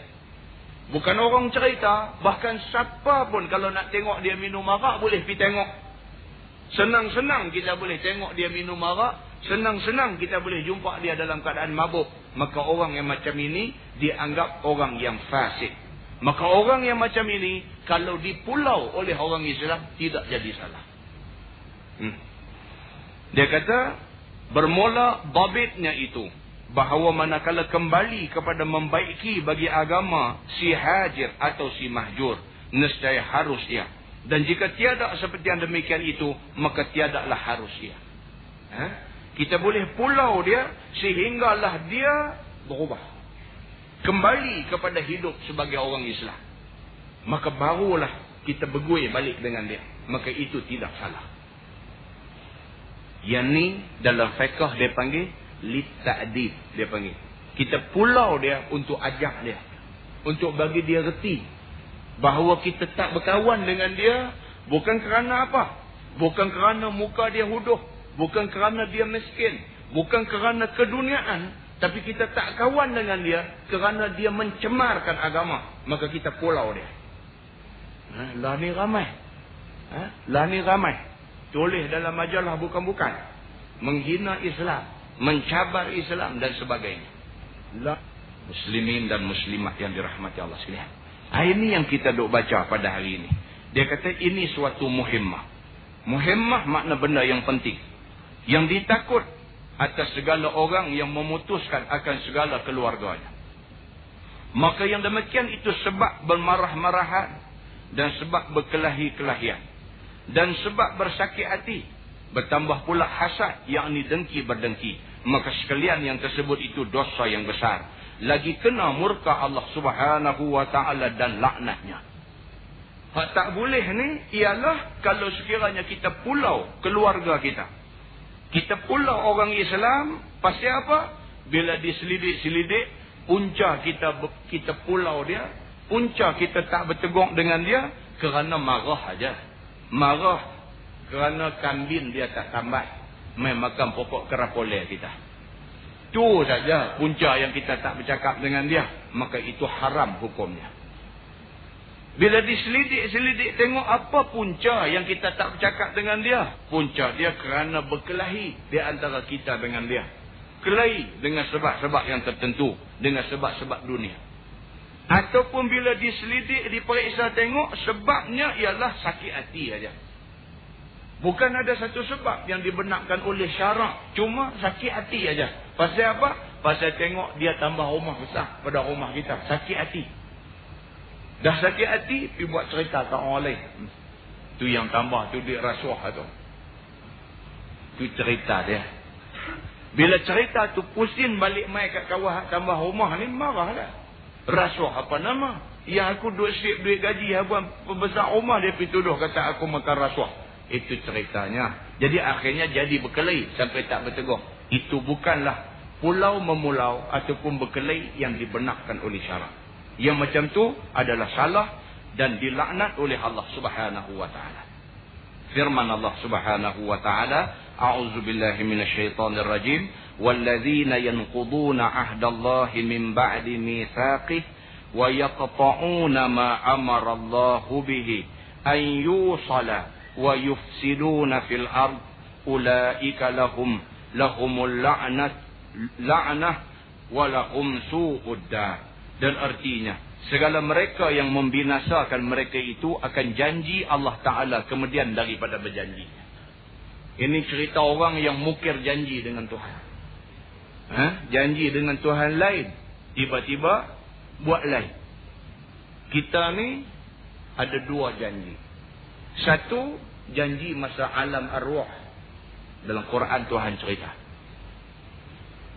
Bukan orang cerita, bahkan siapa pun kalau nak tengok dia minum arak boleh pergi tengok. Senang-senang kita boleh tengok dia minum arak, senang-senang kita boleh jumpa dia dalam keadaan mabuk. Maka orang yang macam ini dianggap orang yang fasik. Maka orang yang macam ini kalau dipulau oleh orang Islam tidak jadi salah. Dia kata bermula babitnya itu bahawa manakala kembali kepada membaiki bagi agama si hajir atau si mahjur, nescaya harus ia. Dan jika tiada seperti yang demikian itu, maka tiadalah harus ia. Kita boleh pulau dia sehinggalah dia berubah, kembali kepada hidup sebagai orang Islam. Maka barulah kita bergui balik dengan dia. Maka itu tidak salah. Yang ni dalam fiqh dia panggil lita'dib, dia panggil. Kita pulau dia untuk ajak dia, untuk bagi dia reti bahawa kita tak berkawan dengan dia bukan kerana apa? Bukan kerana muka dia huduh, bukan kerana dia miskin, Bukan kerana keduniaan, tapi kita tak kawan dengan dia kerana dia mencemarkan agama. Maka kita pulau dia. Lah ni ramai. Lah ni ramai. Tulis dalam majalah bukan-bukan. Menghina Islam. Mencabar Islam dan sebagainya. Lah. Muslimin dan muslimat yang dirahmati Allah sekalian. Ini yang kita duk baca pada hari ini. Dia kata ini suatu muhimmah. Muhimmah makna benda yang penting. Yang ditakut atas segala orang yang memutuskan akan segala keluarganya. Maka yang demikian itu sebab bermarah-marahan. Dan sebab berkelahi-kelahian. Dan sebab bersakit hati. Bertambah pula hasad, yakni dengki berdengki. Maka sekalian yang tersebut itu dosa yang besar. Lagi kena murka Allah subhanahu wa ta'ala dan laknatnya. Hak tak boleh ni ialah kalau sekiranya kita pulau keluarga kita. Kita pulau orang Islam, pasal apa? Bila diselidik-selidik, punca kita pulau dia, punca kita tak bertegur dengan dia kerana marah aja. Marah kerana kambing dia tak tambah mai makan pokok kerapole kita. Tu saja punca yang kita tak bercakap dengan dia, maka itu haram hukumnya. Bila diselidik-selidik tengok apa punca yang kita tak bercakap dengan dia. Punca dia kerana berkelahi di antara kita dengan dia. Kelahi dengan sebab-sebab yang tertentu. Dengan sebab-sebab dunia. Ataupun bila diselidik, diperiksa tengok, sebabnya ialah sakit hati aja. Bukan ada satu sebab yang dibenarkan oleh syarak. Cuma sakit hati aja. Pasal apa? Pasal tengok dia tambah rumah besar pada rumah kita. Sakit hati. Dah sakit hati, pergi buat cerita ke orang lain. Tu yang tambah tu dia rasuah tu. Tu cerita dia. Bila cerita tu pusing balik mai kat kawan tambah rumah ni, marah lah. Rasuah apa nama? Yang aku duit sip duit gaji abang pembesar rumah, dia pergi tuduh kata aku makan rasuah. Itu ceritanya. Jadi akhirnya jadi berkelahi sampai tak bertegur. Itu bukanlah pulau memulau ataupun berkelahi yang dibenarkan oleh syarak. Yang macam tu adalah salah dan dilaknat oleh Allah Subhanahu wa taala. Firman Allah Subhanahu wa taala, a'udzubillahi minasyaitonir rajim, walladzina yanquduna 'ahdallahi min ba'di mitsaqih wa yaqta'una ma amara Allahu bihi an yusala wa yufsiduna fil ard ulaika lahumul la'nah wa lahum su'ud dar. Dan artinya, segala mereka yang membinasakan mereka itu akan janji Allah Ta'ala kemudian daripada berjanji. Ini cerita orang yang mukir janji dengan Tuhan. Janji dengan Tuhan lain. Tiba-tiba buat lain. Kita ni ada dua janji. Satu, janji masa alam arwah. Dalam Quran Tuhan cerita.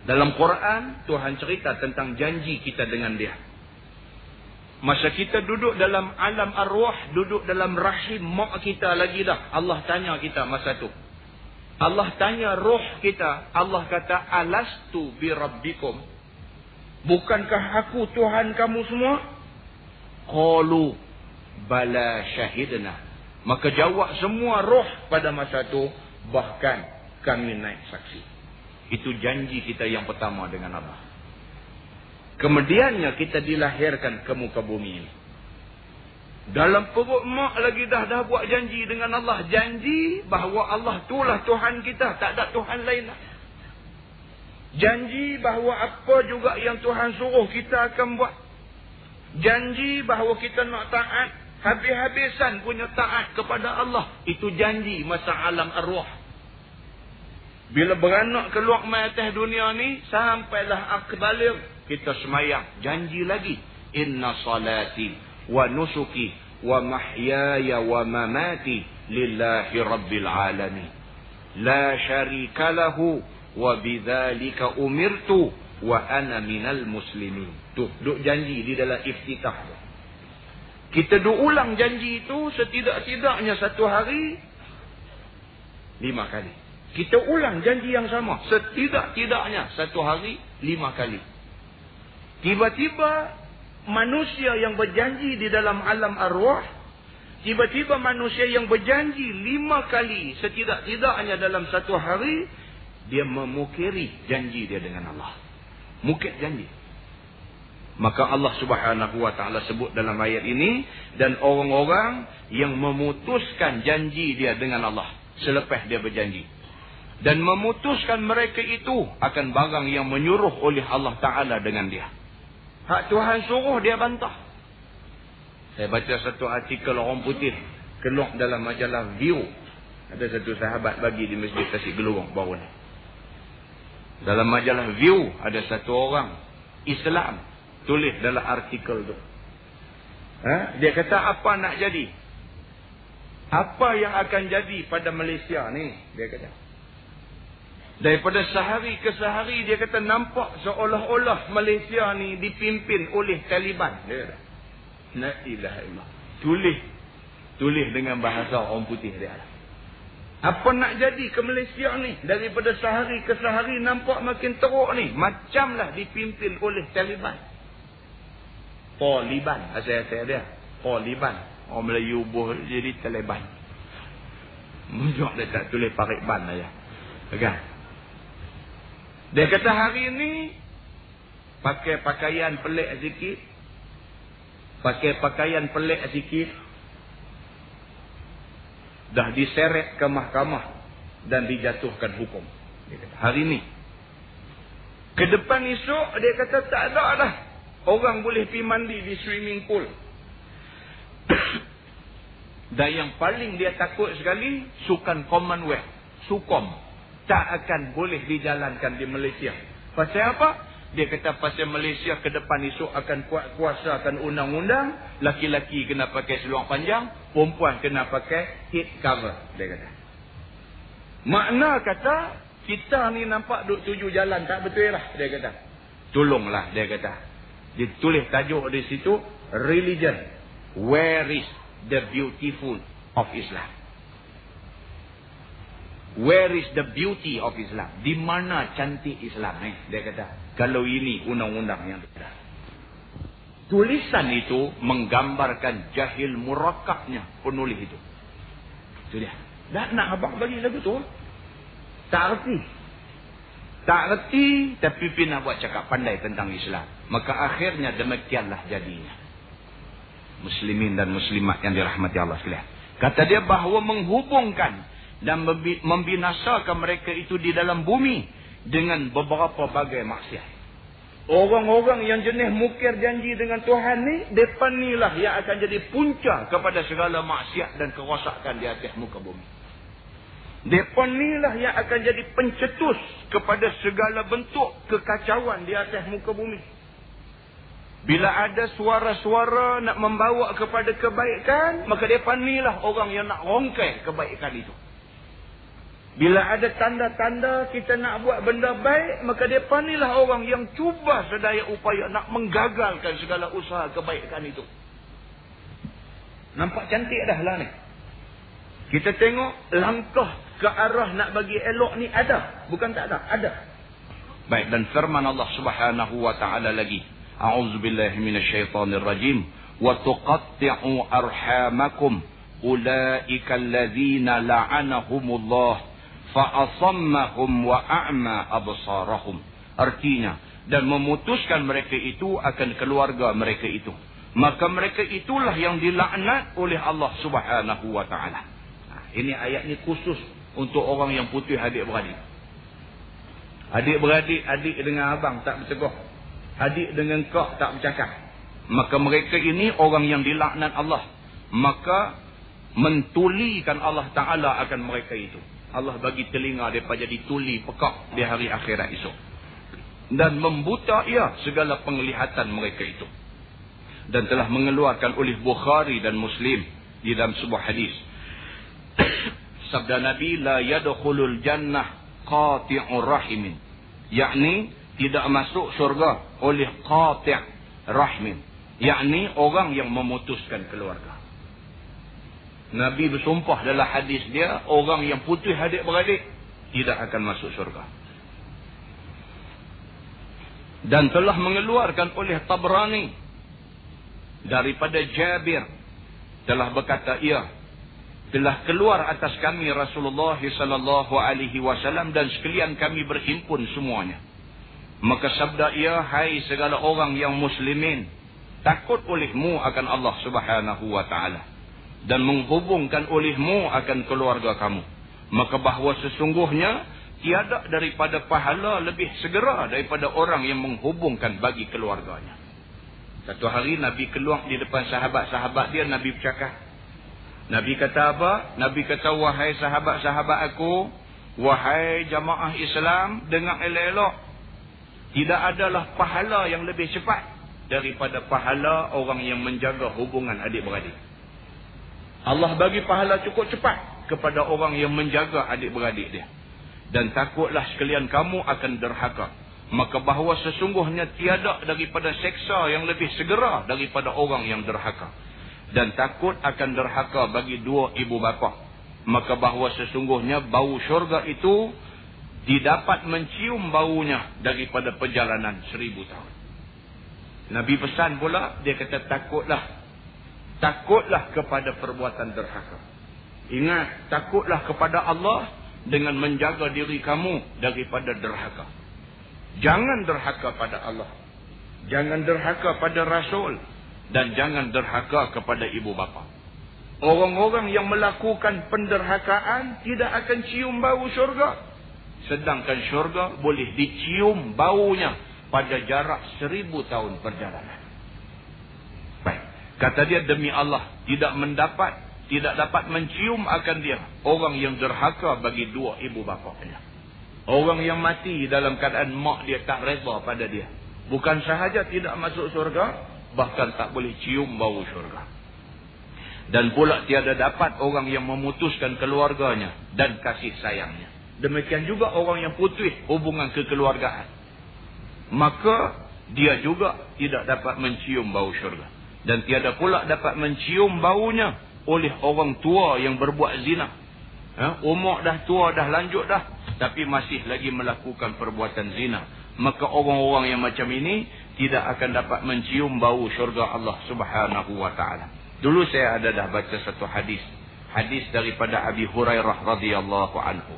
Dalam Quran, Tuhan cerita tentang janji kita dengan dia. Masa kita duduk dalam alam arwah, duduk dalam rahim mak kita lagi dah. Allah tanya kita masa tu. Allah tanya roh kita. Allah kata, alastu bi rabbikum. Bukankah aku Tuhan kamu semua? Qalu bala syahidna. Maka jawab semua roh pada masa tu, bahkan kami naik saksi. Itu janji kita yang pertama dengan Allah. Kemudiannya kita dilahirkan ke muka bumi ini. Dalam perut mak lagi dah buat janji dengan Allah. Janji bahawa Allah itulah Tuhan kita. Tak ada Tuhan lain. Janji bahawa apa juga yang Tuhan suruh kita akan buat. Janji bahawa kita nak taat. Habis-habisan punya taat kepada Allah. Itu janji masa alam arwah. Bila beranak keluar mai atas dunia ni, sampailah akbalir, kita semayang. Janji lagi. Inna salati wa nusuki wa mahyaya wa mamati lillahi rabbil alamin. La syarika lahu wa bidzalika umirtu wa ana minal muslimin. Tu, duk janji di dalam iftitah tu. Kita duk ulang janji itu setidak-tidaknya satu hari 5 kali. Kita ulang janji yang sama. Setidak-tidaknya satu hari 5 kali. Tiba-tiba manusia yang berjanji di dalam alam arwah. Tiba-tiba manusia yang berjanji 5 kali setidak-tidaknya dalam satu hari. dia memukiri janji dia dengan Allah. Mukir janji. Maka Allah Subhanahu wa taala sebut dalam ayat ini, dan orang-orang yang memutuskan janji dia dengan Allah selepas dia berjanji, dan memutuskan mereka itu akan barang yang menyuruh oleh Allah Taala dengan dia. Hak Tuhan suruh dia bantah. Saya baca satu artikel orang putih keluar dalam majalah View. Ada satu sahabat bagi di Masjid Tasik Gelorong baru ni. Dalam majalah View ada satu orang Islam tulis dalam artikel tu. Dia kata apa nak jadi? Apa yang akan jadi pada Malaysia ni? Dia kata. Daripada sehari ke sehari dia kata nampak seolah-olah Malaysia ni dipimpin oleh Taliban. Dia kata. La ilaha illallah. Tulis dengan bahasa orang putih dia. Apa nak jadi ke Malaysia ni? Daripada sehari ke sehari nampak makin teruk ni. Macamlah dipimpin oleh Taliban. Taliban. Asal-asal dia. Taliban. Orang Melayu buh jadi Taliban. Mujuk dia tak tulis Parikban aja. Kan? Dia kata hari ni pakai pakaian pelik sikit. Pakai pakaian pelik sikit. Dah diseret ke mahkamah dan dijatuhkan hukum. Dia kata, hari ni. Ke depan esok, dia kata tak ada dah. Orang boleh pergi mandi di swimming pool. Dan yang paling dia takut sekali, sukan Commonwealth. Sukom. Tak akan boleh dijalankan di Malaysia. Pasal apa? Dia kata pasal Malaysia ke depan esok akan kuasakan undang-undang. Laki-laki kena pakai seluar panjang. Perempuan kena pakai head cover. Dia kata. Makna kata, kita ni nampak duk tuju jalan tak betul lah. Dia kata. Tolonglah dia kata. Dia tulis tajuk di situ. Religion. Where is the beautiful of Islam? Where is the beauty of Islam? Di mana cantik Islam ni? Dia kata. Kalau ini undang-undang yang ada. Tulisan itu menggambarkan jahil murakabnya penulis itu. Itu dia. Tak nak abang bagi lagu tu. Tak erti. Tak erti tapi nak buat cakap pandai tentang Islam. Maka akhirnya demikianlah jadinya. Muslimin dan muslimat yang dirahmati Allah sekalian. Kata dia bahawa menghubungkan dan membinasakan mereka itu di dalam bumi dengan beberapa bagai maksiat. Orang-orang yang jenis mukir janji dengan Tuhan ni, mereka ni lah yang akan jadi punca kepada segala maksiat dan kerosakan di atas muka bumi. Mereka ni lah yang akan jadi pencetus kepada segala bentuk kekacauan di atas muka bumi. Bila ada suara-suara nak membawa kepada kebaikan, maka mereka ni lah orang yang nak rongkai kebaikan itu. Bila ada tanda-tanda kita nak buat benda baik, maka mereka ni lah orang yang cuba sedaya upaya nak menggagalkan segala usaha kebaikan itu. Nampak cantik dah lah ni. Kita tengok langkah ke arah nak bagi elok ni ada. Bukan tak ada. Ada. Baik, dan firman Allah Subhanahu wa ta'ala lagi. A'udzubillahi minasyaitanirrajim. Wa tuqatti'u arhamakum. Ulaika allazina la'anahumullah. Fa'asammahum wa a'ma absarahum. Artinya, dan memutuskan mereka itu akan keluarga mereka itu. Maka mereka itulah yang dilaknat oleh Allah Subhanahu wa ta'ala. Ini ayat ni khusus untuk orang yang putih adik-beradik. Adik-beradik, adik dengan abang tak bertegur. Adik dengan kak tak bercakap. Maka mereka ini orang yang dilaknat Allah. Maka mentulikan Allah Ta'ala akan mereka itu. Allah bagi telinga mereka jadi tuli pekak di hari akhirat esok. Dan membuta ia segala penglihatan mereka itu. Dan telah mengeluarkan oleh Bukhari dan Muslim di dalam sebuah hadis. Sabda Nabi, la yadkhulul jannah qati'ur rahimin. Yakni tidak masuk syurga oleh qati' rahimin. Yakni orang yang memutuskan keluarga. Nabi bersumpah dalam hadis dia, orang yang putih adik-beradik tidak akan masuk syurga. Dan telah mengeluarkan oleh Tabrani daripada Jabir telah berkata ia, telah keluar atas kami Rasulullah sallallahu alaihi wasallam dan sekalian kami berhimpun semuanya. Maka sabda ia, hai segala orang yang muslimin, takut olehmu akan Allah Subhanahu wa taala dan menghubungkan olehmu akan keluarga kamu. Maka bahawa sesungguhnya tiada daripada pahala lebih segera daripada orang yang menghubungkan bagi keluarganya. Satu hari Nabi keluar di depan sahabat-sahabat dia, Nabi bercakap. Nabi kata apa? Nabi kata, wahai sahabat-sahabat aku, wahai jamaah Islam, dengar elok-elok. Tidak adalah pahala yang lebih cepat daripada pahala orang yang menjaga hubungan adik-beradik. Allah bagi pahala cukup cepat kepada orang yang menjaga adik-beradik dia. Dan takutlah sekalian kamu akan derhaka. Maka bahawa sesungguhnya tiada daripada seksa yang lebih segera daripada orang yang derhaka. Dan takut akan derhaka bagi dua ibu bapa. Maka bahawa sesungguhnya bau syurga itu didapat mencium baunya daripada perjalanan 1000 tahun. Nabi pesan pula, dia kata takutlah kepada perbuatan derhaka. Ingat, takutlah kepada Allah dengan menjaga diri kamu daripada derhaka. Jangan derhaka pada Allah. Jangan derhaka pada Rasul. Dan jangan derhaka kepada ibu bapa. Orang-orang yang melakukan penderhakaan tidak akan cium bau syurga. Sedangkan syurga boleh dicium baunya pada jarak 1000 tahun perjalanan. Baik. Kata dia, demi Allah, tidak dapat mencium akan dia orang yang derhaka bagi dua ibu bapanya. Orang yang mati dalam keadaan mak dia tak reda pada dia. Bukan sahaja tidak masuk syurga, bahkan tak boleh cium bau syurga. Dan pula tiada dapat orang yang memutuskan keluarganya dan kasih sayangnya. Demikian juga orang yang putus hubungan kekeluargaan. Maka dia juga tidak dapat mencium bau syurga. Dan tiada pula dapat mencium baunya oleh orang tua yang berbuat zina. Umur dah tua, dah lanjut dah, tapi masih lagi melakukan perbuatan zina. Maka orang-orang yang macam ini tidak akan dapat mencium bau syurga Allah Subhanahu wa taala. Dulu saya ada dah baca satu hadis. Hadis daripada Abi Hurairah radhiyallahu anhu.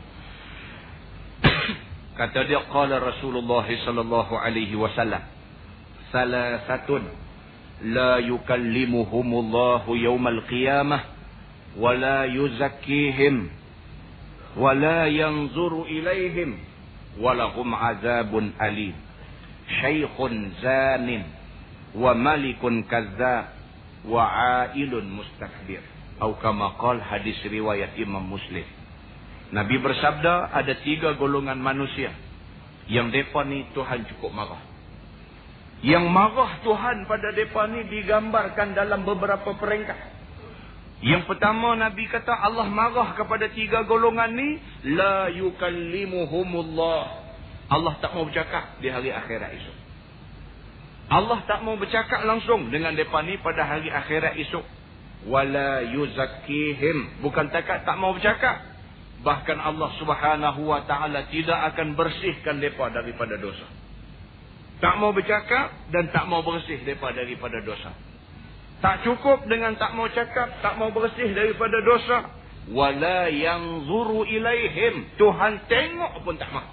Kata dia, qala Rasulullah sallallahu alaihi wasallam, salasatun la yukallimuhumullahu yaumal qiyamah wa la yuzakkihim wa la yanzuru ilaihim wa lahum azabun alim. Syaikhun zanin wa malikun kazzab wa ailun mustakbir. Atau kama qala, hadis riwayat Imam Muslim. Nabi bersabda, ada 3 golongan manusia yang depa ni Tuhan cukup marah. Yang marah Tuhan pada depa ni digambarkan dalam beberapa peringkat. Yang pertama, Nabi kata Allah marah kepada 3 golongan ni, la yukallimuhumullah. Allah tak mau bercakap di hari akhirat esok. Allah tak mau bercakap langsung dengan mereka ni pada hari akhirat esok. Wala yuzakkihim. Bukan tak mau bercakap. Bahkan Allah Subhanahu wa ta'ala tidak akan bersihkan mereka daripada dosa. Tak mau bercakap dan tak mau bersih mereka daripada dosa. Tak cukup dengan tak mau cakap, tak mau bersih daripada dosa. Wala yanzuru ilaihim. Tuhan tengok pun tak mau.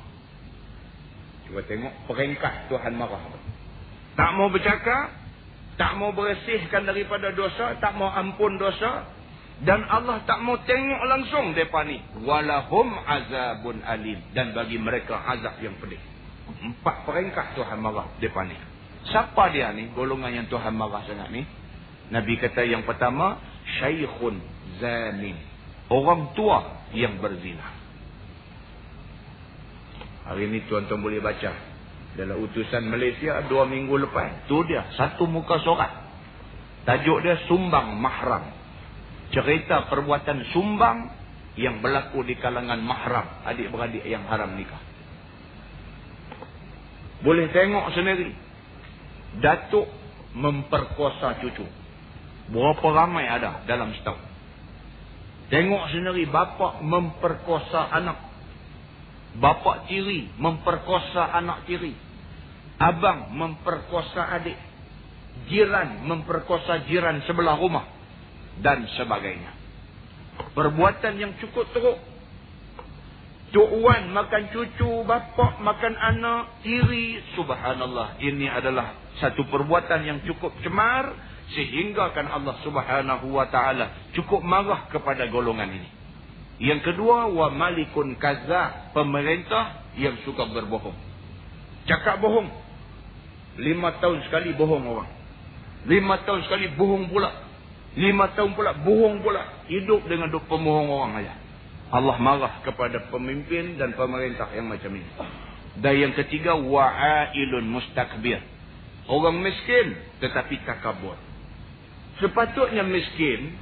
Cuba tengok peringkat Tuhan marah. Tak mau bercakap, tak mau bersihkan daripada dosa, tak mau ampun dosa, dan Allah tak mau tengok langsung mereka ni. Walahum azabun alim. Dan bagi mereka azab yang pedih. 4 peringkat Tuhan marah mereka ni. Siapa dia ni, golongan yang Tuhan marah sangat ni? Nabi kata yang pertama, syaikhun zanin. Orang tua yang berzina. Hari ni tuan-tuan boleh baca dalam utusan Malaysia 2 minggu lepas. Tu dia, satu muka surat. Tajuk dia Sumbang Mahram. Cerita perbuatan sumbang yang berlaku di kalangan mahram, adik-beradik yang haram nikah. Boleh tengok sendiri. Datuk memperkosa cucu. Berapa ramai ada dalam setahun. Tengok sendiri bapa memperkosa anak. Bapa tiri memperkosa anak tiri. Abang memperkosa adik. Jiran memperkosa jiran sebelah rumah. Dan sebagainya. Perbuatan yang cukup teruk. Tok Wan makan cucu, bapa makan anak, tiri. Subhanallah. Ini adalah satu perbuatan yang cukup cemar. Sehingga kan Allah subhanahu wa ta'ala cukup marah kepada golongan ini. Yang kedua, wa malikun kazzab. Pemerintah yang suka berbohong. Cakap bohong. 5 tahun sekali bohong orang. 5 tahun sekali bohong pula. 5 tahun pula bohong pula. Hidup dengan duk pemohong orang aja. Allah marah kepada pemimpin dan pemerintah yang macam ini. Dan yang ketiga, wa'ailun mustakbir. Orang miskin tetapi takabur. Sepatutnya miskin,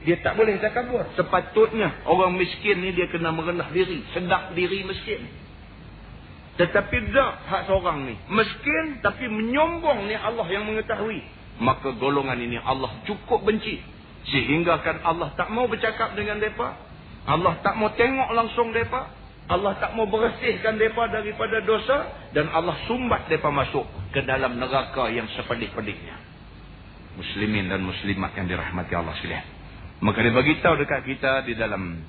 dia tak boleh takabur. Sepatutnya orang miskin ni dia kena merendah diri, sedap diri miskin. Tetapi tak hak seorang ni. Miskin tapi menyombong ni Allah yang mengetahui. Maka golongan ini Allah cukup benci. Sehingga kan Allah tak mau bercakap dengan mereka. Allah tak mau tengok langsung mereka. Allah tak mau bersihkan mereka daripada dosa. Dan Allah sumbat mereka masuk ke dalam neraka yang sepedih-pedihnya. Muslimin dan muslimat yang dirahmati Allah sekalian. Maka dia beritahu dekat kita di dalam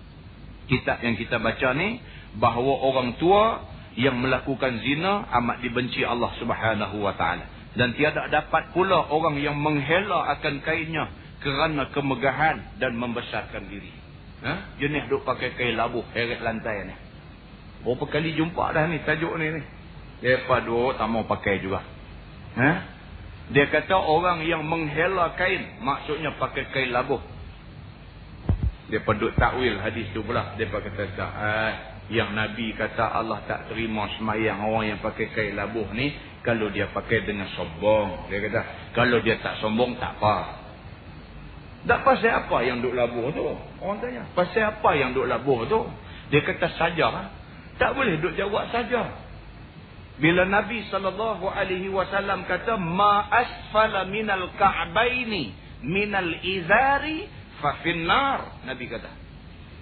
kitab yang kita baca ni, bahawa orang tua yang melakukan zina amat dibenci Allah subhanahu wa ta'ala. Dan tiada dapat pula orang yang menghela akan kainnya kerana kemegahan dan membesarkan diri. Jenis duk pakai kain labuh heret lantai ni. Berapa kali jumpa dah ni tajuk ni. Mereka duk tak mau pakai juga. Dia kata orang yang menghela kain, maksudnya pakai kain labuh. Dia duk takwil hadis tu pula. Dia kata yang Nabi kata Allah tak terima semayang orang yang pakai kain labuh ni kalau dia pakai dengan sombong. Dia kata kalau dia tak sombong tak apa. Tak pasal apa yang duk labuh tu? Orang tanya, pasal apa yang duk labuh tu? Dia kata saja. Tak boleh duk jawab saja. Bila Nabi SAW kata, ma asfala minal ka'baini minal izari fa finnar. Nabi kata.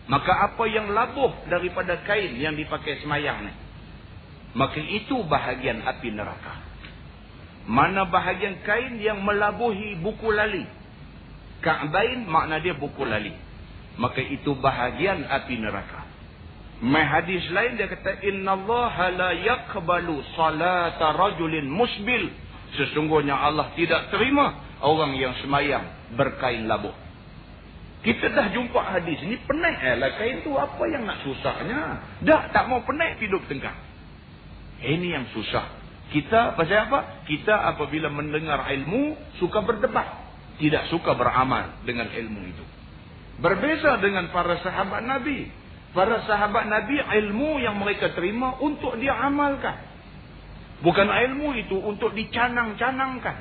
Maka apa yang labuh daripada kain yang dipakai semayang ni, maka itu bahagian api neraka. Mana bahagian kain yang melabuhi buku lali. Ka'bain makna dia buku lali. Maka itu bahagian api neraka. Mai hadis lain dia kata innallaha la yaqbalu salata rajulin musbil. Sesungguhnya Allah tidak terima orang yang semayang berkain labuh. Kita dah jumpa hadis ni pening lah kain tu, apa yang nak susahnya? Dah tak mau pening hidup tengah. Ini yang susah. Kita pasal apa? Kita apabila mendengar ilmu suka berdebat. Tidak suka beramal dengan ilmu itu. Berbeza dengan para sahabat Nabi. Para sahabat Nabi, ilmu yang mereka terima untuk diamalkan. Bukan ilmu itu untuk dicanang-canangkan.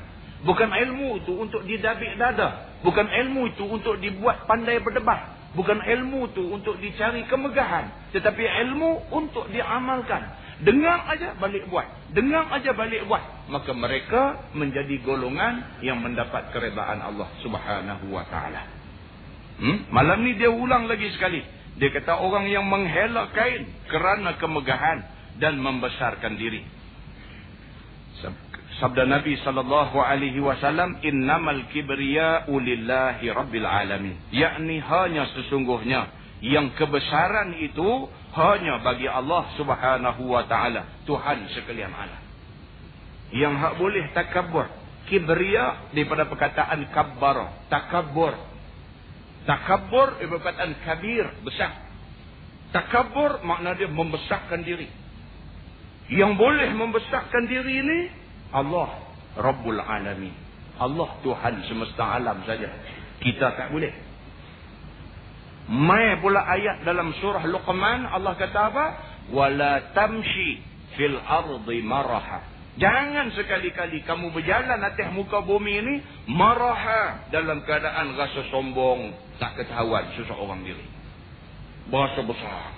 Bukan ilmu itu untuk didabik dada. Bukan ilmu itu untuk dibuat pandai berdebat. Bukan ilmu itu untuk dicari kemegahan. Tetapi ilmu untuk diamalkan. Dengar aja balik buat. Dengar aja balik buat. Maka mereka menjadi golongan yang mendapat keredaan Allah subhanahu wa ta'ala. Malam ni dia ulang lagi sekali. Dia kata orang yang menghela kain kerana kemegahan dan membesarkan diri. Sabda Nabi SAW, innamal kibriya'u lillahi rabbil alamin. Yakni hanya sesungguhnya yang kebesaran itu hanya bagi Allah subhanahu wa ta'ala, Tuhan sekalian alam. Yang hak boleh takabur. Kibriya daripada perkataan kabbara, takabur. Takabur daripada perkataan kabir, besar. Takabur makna dia membesarkan diri. Yang boleh membesarkan diri ini Allah Rabbul Alamin. Allah Tuhan semesta alam saja. Kita tak boleh. Mai pula ayat dalam surah Luqman, Allah kata apa? Wala tamshi fil ardi maraha. Jangan sekali-kali kamu berjalan atas muka bumi ini maraha, dalam keadaan rasa sombong, tak ketahuan seseorang diri. Berasa besar,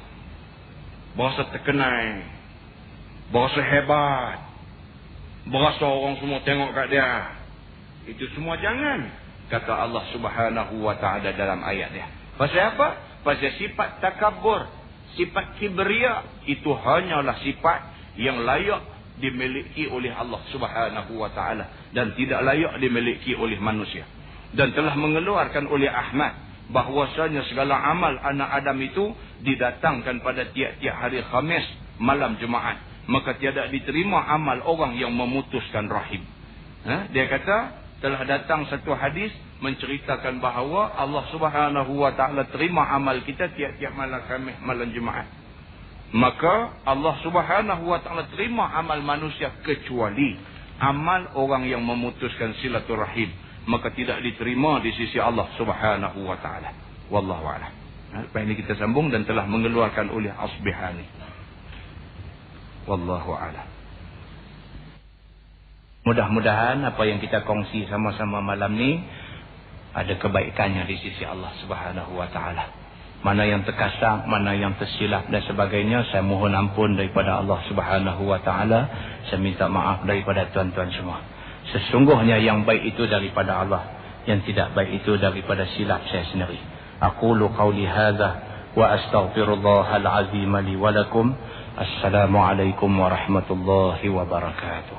berasa terkenal, berasa hebat, berasa orang semua tengok kat dia. Itu semua jangan, kata Allah subhanahu wa ta'ala dalam ayat dia. Pasal apa? Pasal sifat takabur, sifat kibriya, itu hanyalah sifat yang layak dimiliki oleh Allah subhanahu wa ta'ala. Dan tidak layak dimiliki oleh manusia. Dan telah mengeluarkan oleh Ahmad bahwasanya segala amal anak Adam itu didatangkan pada tiap-tiap hari Khamis malam Jumaat, maka tiada diterima amal orang yang memutuskan rahim. Dia kata telah datang satu hadis menceritakan bahawa Allah Subhanahu wa taala terima amal kita tiap-tiap malam Khamis malam Jumaat. Maka Allah Subhanahu wa taala terima amal manusia kecuali amal orang yang memutuskan silaturahim, maka tidak diterima di sisi Allah Subhanahu wa taala. Wallahu a'lam. Lepas ini kita sambung dan telah mengeluarkan oleh Asbihani. Wallahu a'lam. Mudah-mudahan apa yang kita kongsi sama-sama malam ni ada kebaikannya di sisi Allah Subhanahu wa taala. Mana yang terkasar, mana yang tersilap dan sebagainya, saya mohon ampun daripada Allah Subhanahu wa taala. Saya minta maaf daripada tuan-tuan semua. Sesungguhnya yang baik itu daripada Allah, yang tidak baik itu daripada silap saya sendiri. Aqulu qawli hadza wa astaghfirullahal azim li wa lakum. Assalamualaikum warahmatullahi wabarakatuh.